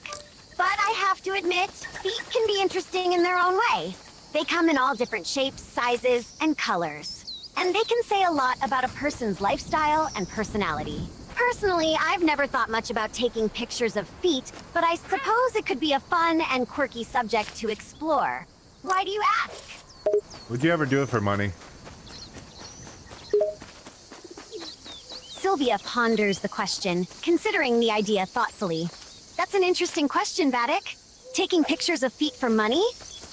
But I have to admit, feet can be interesting in their own way. They come in all different shapes, sizes, and colors. And they can say a lot about a person's lifestyle and personality. Personally, I've never thought much about taking pictures of feet, but I suppose it could be a fun and quirky subject to explore. Why do you ask? Would you ever do it for money? Sylvia ponders the question, considering the idea thoughtfully. That's an interesting question, Vattic. Taking pictures of feet for money?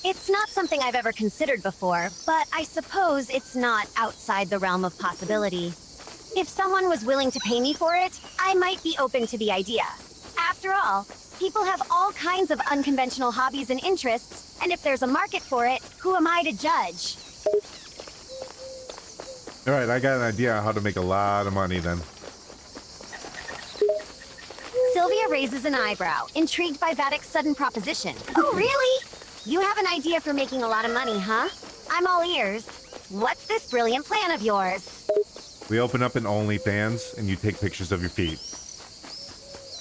It's not something I've ever considered before, but I suppose it's not outside the realm of possibility. If someone was willing to pay me for it, I might be open to the idea. After all, people have all kinds of unconventional hobbies and interests, and if there's a market for it, who am I to judge? Alright, I got an idea on how to make a lot of money then. Sylvia raises an eyebrow, intrigued by Vattic's sudden proposition. Oh, really? You have an idea for making a lot of money, huh? I'm all ears. What's this brilliant plan of yours? We open up an OnlyFans and you take pictures of your feet.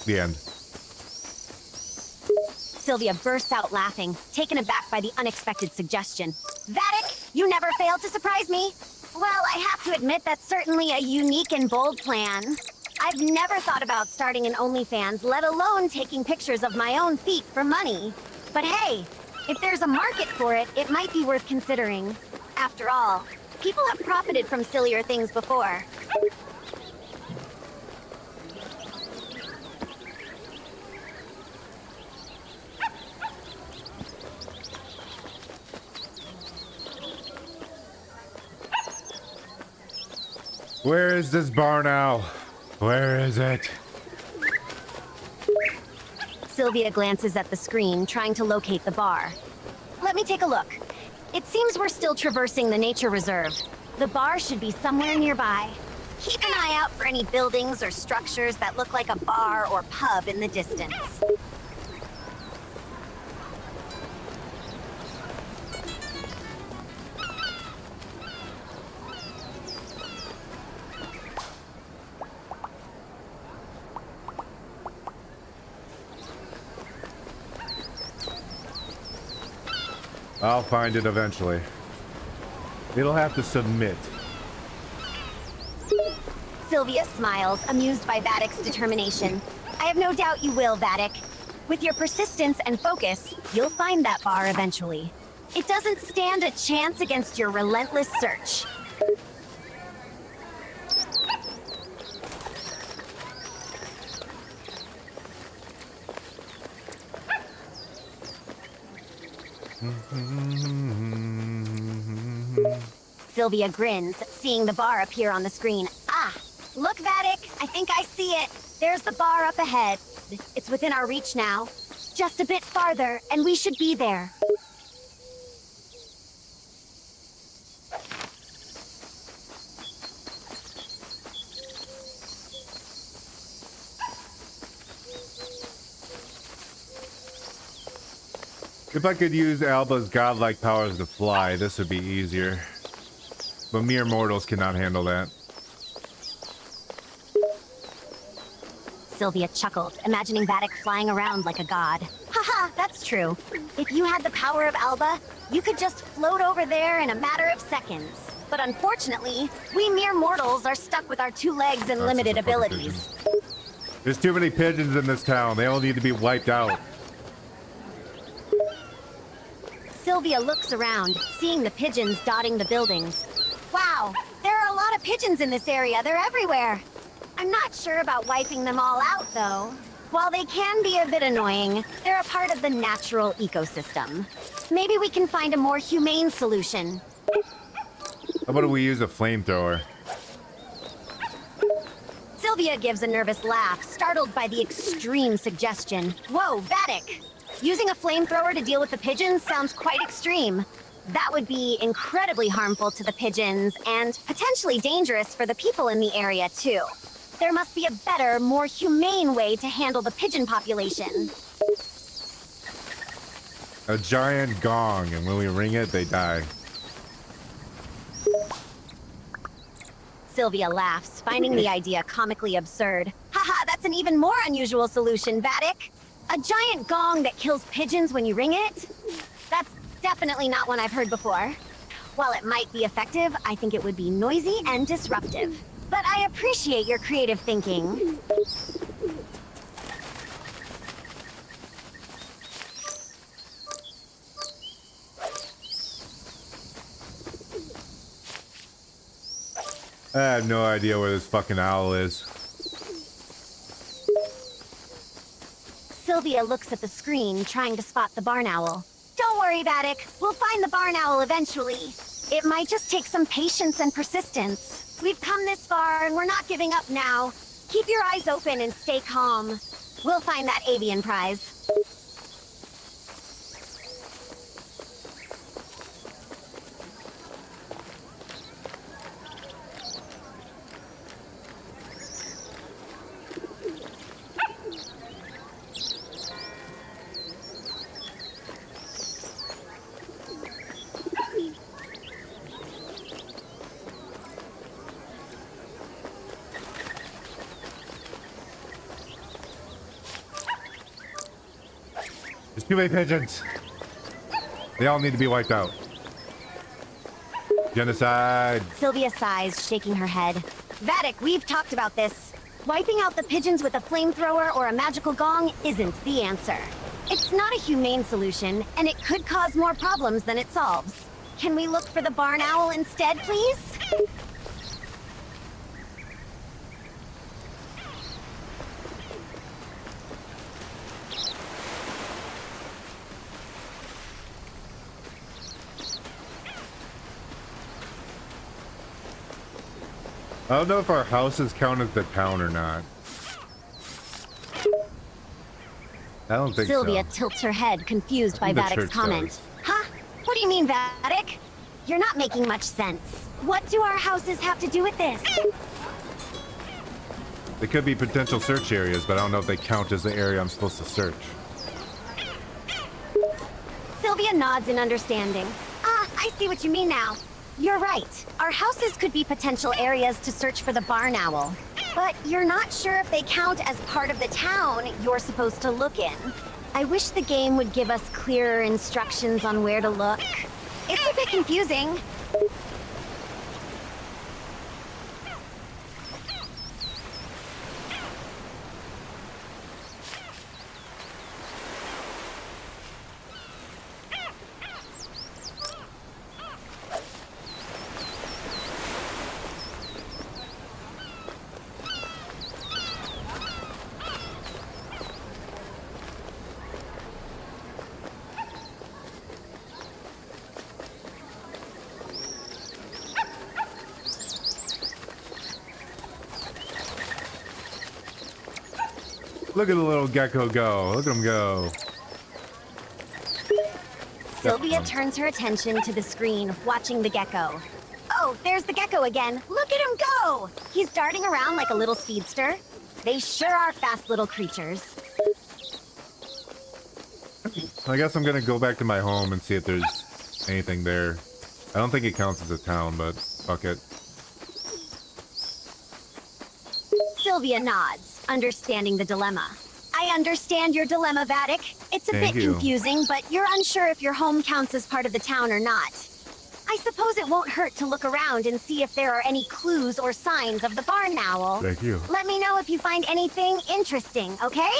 The end. Sylvia bursts out laughing, taken aback by the unexpected suggestion. Vattic, you never fail to surprise me. Well, I have to admit that's certainly a unique and bold plan. I've never thought about starting an OnlyFans, let alone taking pictures of my own feet for money. But hey, if there's a market for it, it might be worth considering. After all, people have profited from sillier things before. Where is this barn owl? Where is it? Sylvia glances at the screen, trying to locate the bar. Let me take a look. It seems we're still traversing the nature reserve. The bar should be somewhere nearby. Keep an eye out for any buildings or structures that look like a bar or pub in the distance. I'll find it eventually. It'll have to submit. Sylvia smiles, amused by Vattic's determination. I have no doubt you will, Vattic. With your persistence and focus, you'll find that bar eventually. It doesn't stand a chance against your relentless search. Sylvia grins, seeing the bar appear on the screen. Ah, look, Vattic, I think I see it. There's the bar up ahead. It's within our reach now. Just a bit farther, and we should be there. If I could use Alba's godlike powers to fly, this would be easier. But mere mortals cannot handle that. Sylvia chuckled, imagining Vattic flying around like a god. Haha, that's true. If you had the power of Alba, you could just float over there in a matter of seconds. But unfortunately, we mere mortals are stuck with our 2 legs and limited abilities. There's too many pigeons in this town. They all need to be wiped out. Sylvia looks around, seeing the pigeons dotting the buildings. Wow, there are a lot of pigeons in this area. They're everywhere. I'm not sure about wiping them all out, though. While they can be a bit annoying, they're a part of the natural ecosystem. Maybe we can find a more humane solution. How about we use a flamethrower? Sylvia gives a nervous laugh, startled by the extreme suggestion. Whoa, Vattic! Using a flamethrower to deal with the pigeons sounds quite extreme. That would be incredibly harmful to the pigeons and potentially dangerous for the people in the area, too. There must be a better, more humane way to handle the pigeon population. A giant gong, and when we ring it, they die. Sylvia laughs, finding the idea comically absurd. Haha, that's an even more unusual solution, Vattic. A giant gong that kills pigeons when you ring it? That's definitely not one I've heard before. While it might be effective, I think it would be noisy and disruptive. But I appreciate your creative thinking. I have no idea where this fucking owl is. Sylvia looks at the screen, trying to spot the barn owl. Don't worry, Vattic. We'll find the barn owl eventually. It might just take some patience and persistence. We've come this far, and we're not giving up now. Keep your eyes open and stay calm. We'll find that avian prize. There's too many pigeons. They all need to be wiped out. Genocide. Sylvia sighs, shaking her head. Vattic, we've talked about this. Wiping out the pigeons with a flamethrower or a magical gong isn't the answer. It's not a humane solution, and it could cause more problems than it solves. Can we look for the barn owl instead, please? I don't know if our houses count as the town or not. I don't think Sylvia so. tilts her head, confused by The Vatic's church comment. does. Huh? What do you mean, Vattic? You're not making much sense. What do our houses have to do with this? They could be potential search areas, but I don't know if they count as the area I'm supposed to search. Sylvia nods in understanding. Ah, I see what you mean now. You're right. Our houses could be potential areas to search for the barn owl. But you're not sure if they count as part of the town you're supposed to look in. I wish the game would give us clearer instructions on where to look. It's a bit confusing. Look at the little gecko go. Look at him go. Sylvia turns her attention to the screen, watching the gecko. Oh, there's the gecko again. Look at him go! He's darting around like a little speedster. They sure are fast little creatures. I guess I'm gonna go back to my home and see if there's anything there. I don't think it counts as a town, but fuck it. Sylvia nods. understanding the dilemma. I understand your dilemma, Vattic. It's a Thank bit you. confusing, but you're unsure if your home counts as part of the town or not. I suppose it won't hurt to look around and see if there are any clues or signs of the barn owl. Thank you. Let me know if you find anything interesting, okay?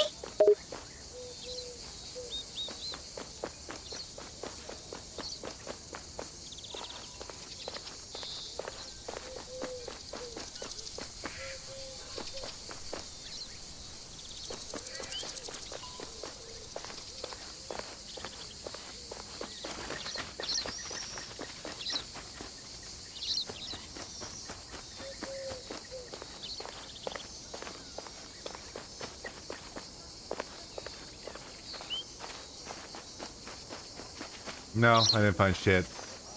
No, I didn't find shit.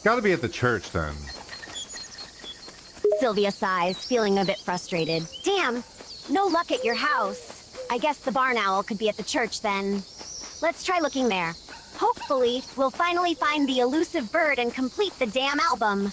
Gotta be at the church then. Sylvia sighs, feeling a bit frustrated. Damn, no luck at your house. I guess the barn owl could be at the church then. Let's try looking there. Hopefully, we'll finally find the elusive bird and complete the damn album.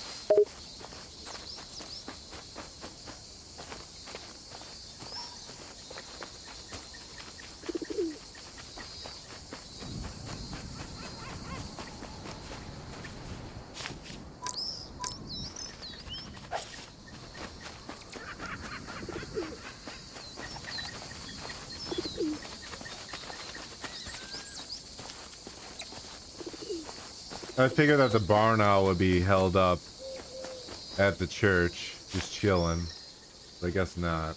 I figured that the barn owl would be held up at the church, just chilling. But I guess not.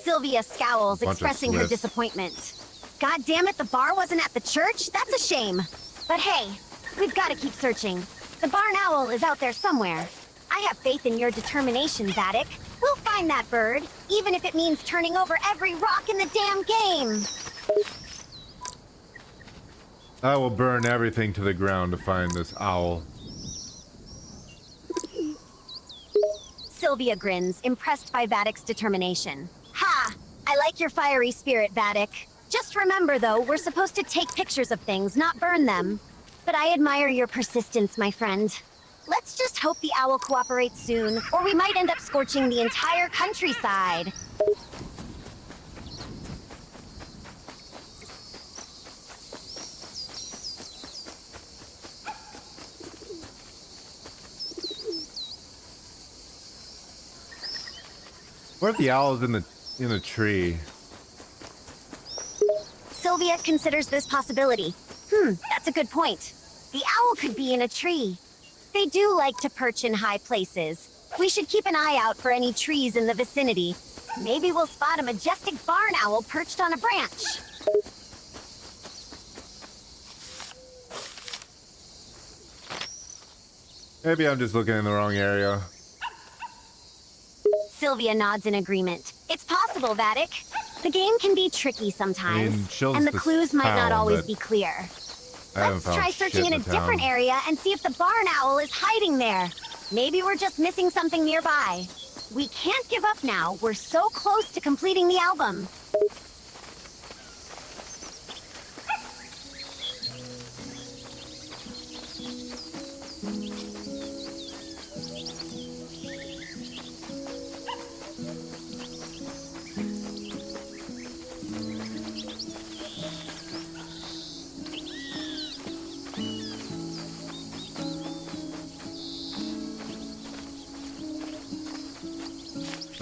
Sylvia scowls, Bunch of expressing her Swifts. disappointment. God damn it, the bar wasn't at the church? That's a shame. But hey, we've got to keep searching. The barn owl is out there somewhere. I have faith in your determination, Vattic. We'll find that bird, even if it means turning over every rock in the damn game. I will burn everything to the ground to find this owl. Sylvia grins, impressed by Vattic's determination. Ha! I like your fiery spirit, Vattic. Just remember, though, we're supposed to take pictures of things, not burn them. But I admire your persistence, my friend. Let's just hope the owl cooperates soon, or we might end up scorching the entire countryside. What if the owl is in a tree? Sylvia considers this possibility. That's a good point. The owl could be in a tree. They do like to perch in high places. We should keep an eye out for any trees in the vicinity. Maybe we'll spot a majestic barn owl perched on a branch. Maybe I'm just looking in the wrong area. Sylvia nods in agreement. It's possible, Vattic. The game can be tricky sometimes, shows and the the clues might not town, always but be clear. I haven't Let's found try shit searching in a the different town. area and see if the barn owl is hiding there. Maybe we're just missing something nearby. We can't give up now. We're so close to completing the album.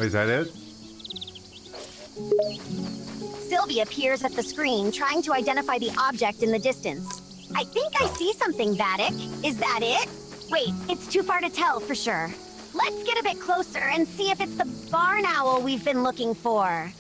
Wait, is that it? Sylvia peers at the screen, trying to identify the object in the distance. I think I see something, Vattic. Is that it? Wait, it's too far to tell for sure. Let's get a bit closer and see if it's the barn owl we've been looking for.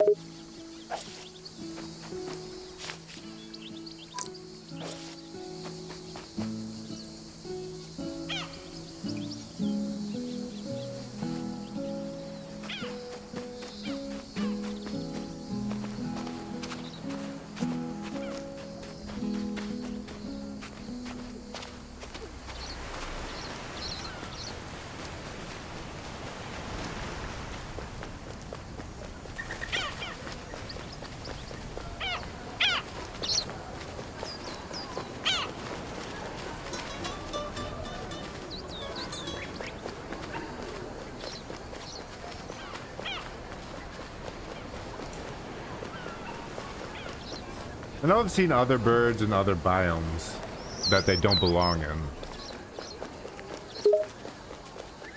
I know I've seen other birds in other biomes that they don't belong in.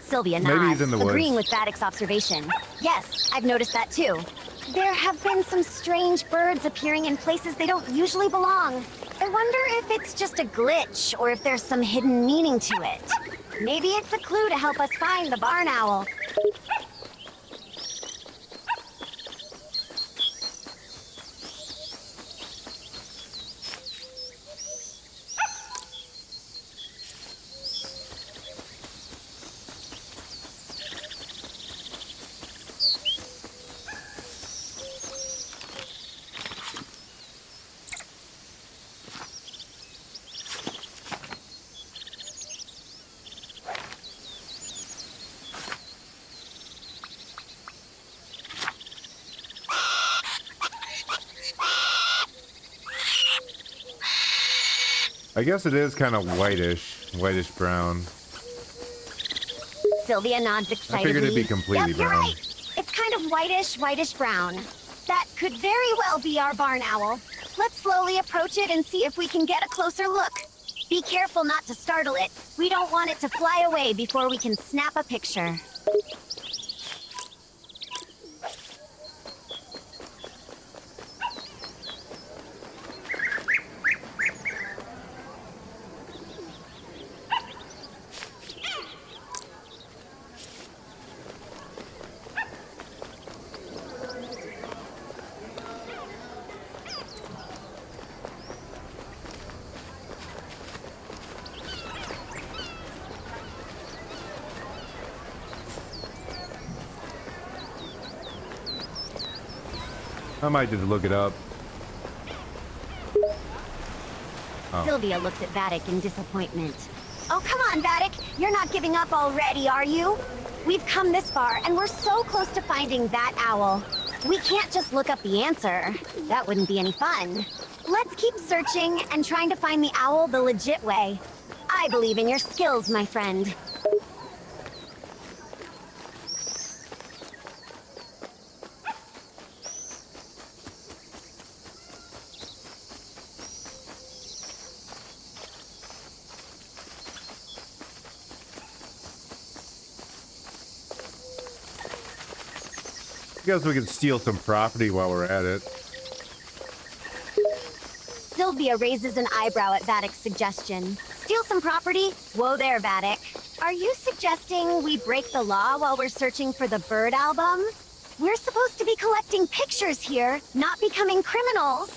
Sylvia Maybe nods, he's in the agreeing with woods. Vattic's observation. Yes, I've noticed that too. There have been some strange birds appearing in places they don't usually belong. I wonder if it's just a glitch or if there's some hidden meaning to it. Maybe it's a clue to help us find the barn owl. I guess it is kind of whitish brown. Sylvia nods excitedly. I figured it'd be completely Yep, you're brown. right. It's kind of whitish brown. That could very well be our barn owl. Let's slowly approach it and see if we can get a closer look. Be careful not to startle it. We don't want it to fly away before we can snap a picture. I might just look it up. Oh. Sylvia looks at Vattic in disappointment. Oh, come on, Vattic. You're not giving up already, are you? We've come this far, and we're so close to finding that owl. We can't just look up the answer. That wouldn't be any fun. Let's keep searching and trying to find the owl the legit way. I believe in your skills, my friend. I guess we could steal some property while we're at it. Sylvia raises an eyebrow at Vattic's suggestion. Steal some property? Whoa there, Vattic. Are you suggesting we break the law while we're searching for the bird album? We're supposed to be collecting pictures here, not becoming criminals.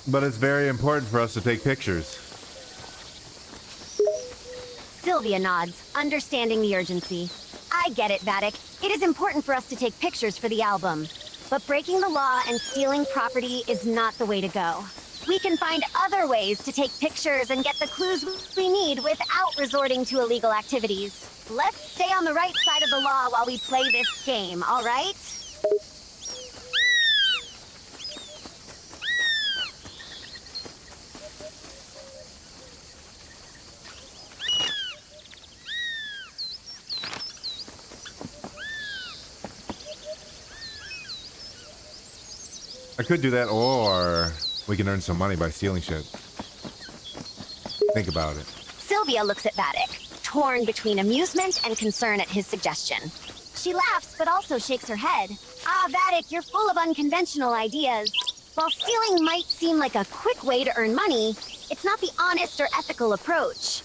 But it's very important for us to take pictures. Sylvia nods, understanding the urgency. I get it, Vattic. It is important for us to take pictures for the album. But breaking the law and stealing property is not the way to go. We can find other ways to take pictures and get the clues we need without resorting to illegal activities. Let's stay on the right side of the law while we play this game, all right? I could do that, or we can earn some money by stealing shit. Think about it. Sylvia looks at Vattic, torn between amusement and concern at his suggestion. She laughs, but also shakes her head. Ah, Vattic, you're full of unconventional ideas. While stealing might seem like a quick way to earn money, it's not the honest or ethical approach.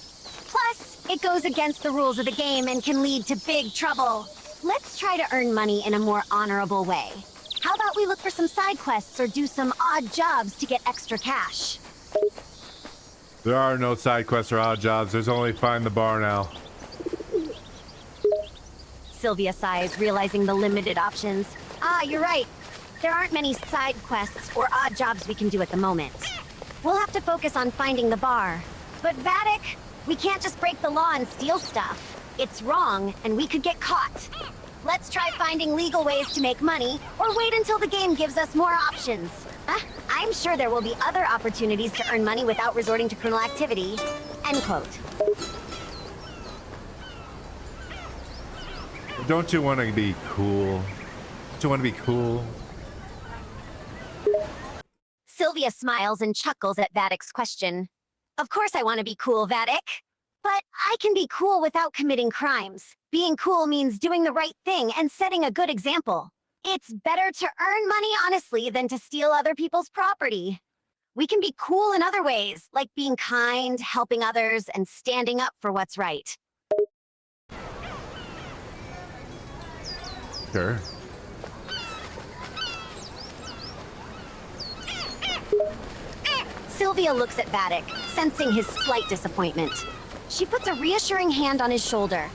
Plus, it goes against the rules of the game and can lead to big trouble. Let's try to earn money in a more honorable way. How about we look for some side quests or do some odd jobs to get extra cash? There are no side quests or odd jobs. There's only find the barn owl. Sylvia sighs, realizing the limited options. Ah, you're right. There aren't many side quests or odd jobs we can do at the moment. We'll have to focus on finding the bar. But Vattic, we can't just break the law and steal stuff. It's wrong, and we could get caught. Let's try finding legal ways to make money, or wait until the game gives us more options. I'm sure there will be other opportunities to earn money without resorting to criminal activity. End quote. Don't you want to be cool? Don't you want to be cool? Sylvia smiles and chuckles at Vatic's question. Of course I want to be cool, Vattic. But I can be cool without committing crimes. Being cool means doing the right thing and setting a good example. It's better to earn money honestly than to steal other people's property. We can be cool in other ways, like being kind, helping others, and standing up for what's right. Sure. Sylvia looks at Vattic, sensing his slight disappointment. She puts a reassuring hand on his shoulder.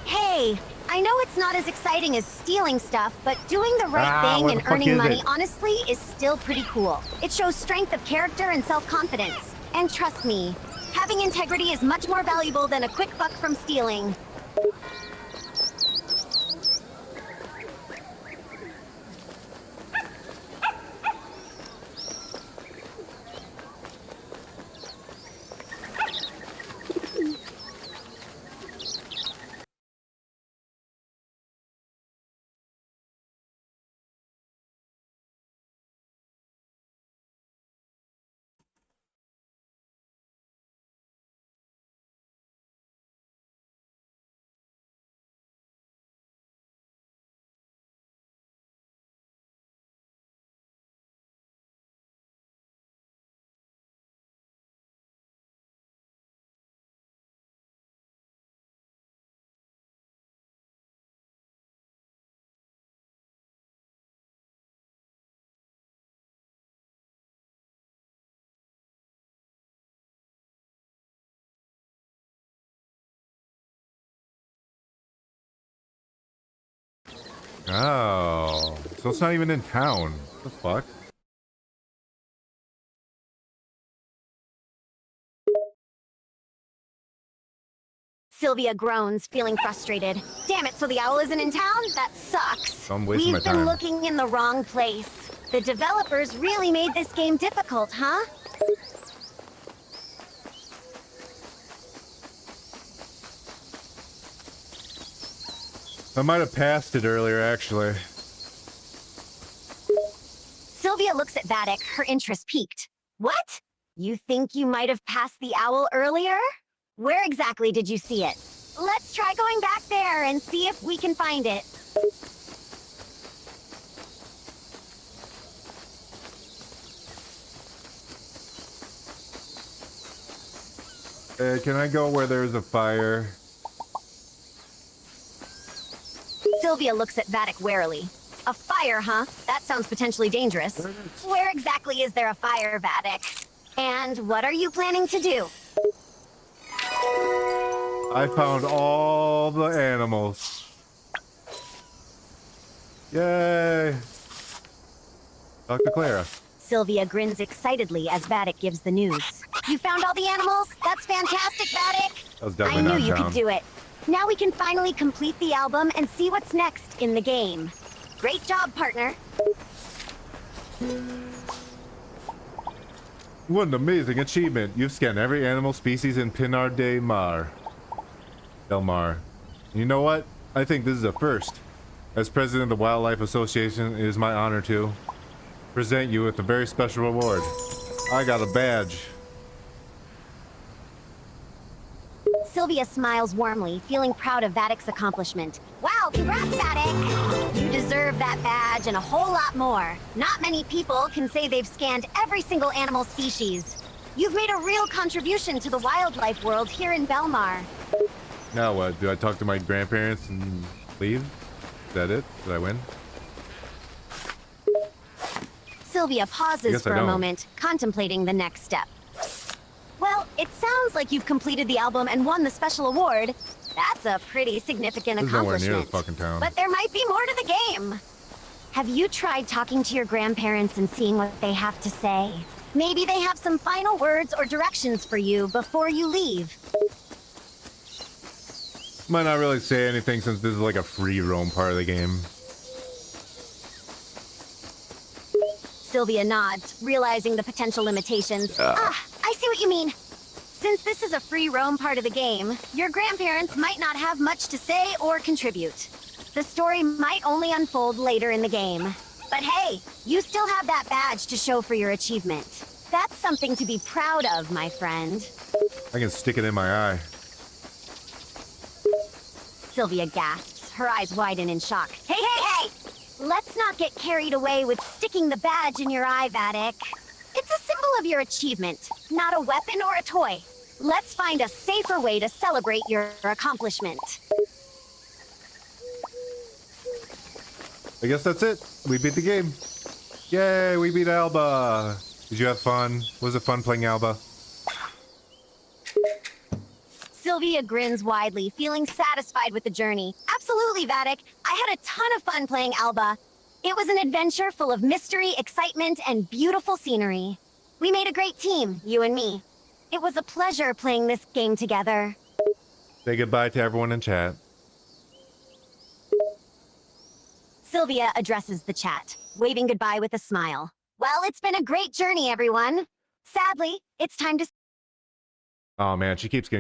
Hey, I know it's not as exciting as stealing stuff, but doing the right thing and earning money honestly is still pretty cool. It shows strength of character and self-confidence. And trust me, having integrity is much more valuable than a quick buck from stealing. Oh, so it's not even in town. What the fuck? Sylvia groans, feeling frustrated. Damn it, so the owl isn't in town? That sucks. I'm wasting my We've been time. looking in the wrong place. The developers really made this game difficult, huh? I might have passed it earlier, actually. Sylvia looks at Vattic, her interest piqued. What? You think you might have passed the owl earlier? Where exactly did you see it? Let's try going back there and see if we can find it. Can I go where there's a fire? Sylvia looks at Vattic warily. A fire, huh? That sounds potentially dangerous. Where exactly is there a fire, Vattic? And what are you planning to do? I found all the animals. Yay! Talk to Clara. Sylvia grins excitedly as Vattic gives the news. You found all the animals? That's fantastic, Vattic! That was I definitely knew not you town. could do it. Now we can finally complete the album and see what's next in the game. Great job, partner. What an amazing achievement. You've scanned every animal species in Pinar de Mar. Del Mar. You know what? I think this is a first. As president of the Wildlife Association, it is my honor to present you with a very special reward. I got a badge. Sylvia smiles warmly, feeling proud of Vatic's accomplishment. Wow, congrats, Vattic! You deserve that badge and a whole lot more. Not many people can say they've scanned every single animal species. You've made a real contribution to the wildlife world here in Belmar. Now what? Do I talk to my grandparents and leave? Is that it? Did I win? Sylvia pauses Guess I for a don't. moment, contemplating the next step. Well, it sounds like you've completed the album and won the special award. That's a pretty significant This is nowhere near accomplishment. this fucking town. But there might be more to the game. Have you tried talking to your grandparents and seeing what they have to say? Maybe they have some final words or directions for you before you leave. Might not really say anything since this is like a free roam part of the game. Sylvia nods, realizing the potential limitations. I see what you mean. Since this is a free roam part of the game, your grandparents might not have much to say or contribute. The story might only unfold later in the game. But hey, you still have that badge to show for your achievement. That's something to be proud of, my friend. I can stick it in my eye. Sylvia gasps, her eyes widen in shock. Hey, hey, hey! Let's not get carried away with sticking the badge in your eye, Vattic. It's a symbol of your achievement, not a weapon or a toy. Let's find a safer way to celebrate your accomplishment. I guess that's it. We beat the game. Yay, we beat Alba. Did you have fun? Was it fun playing Alba? Sylvia grins widely, feeling satisfied with the journey. Absolutely, Vattic. I had a ton of fun playing Alba. It was an adventure full of mystery, excitement, and beautiful scenery. We made a great team, you and me. It was a pleasure playing this game together. Say goodbye to everyone in chat. Sylvia addresses the chat, waving goodbye with a smile. Well, it's been a great journey, everyone. Sadly, it's time to... Oh man, she keeps getting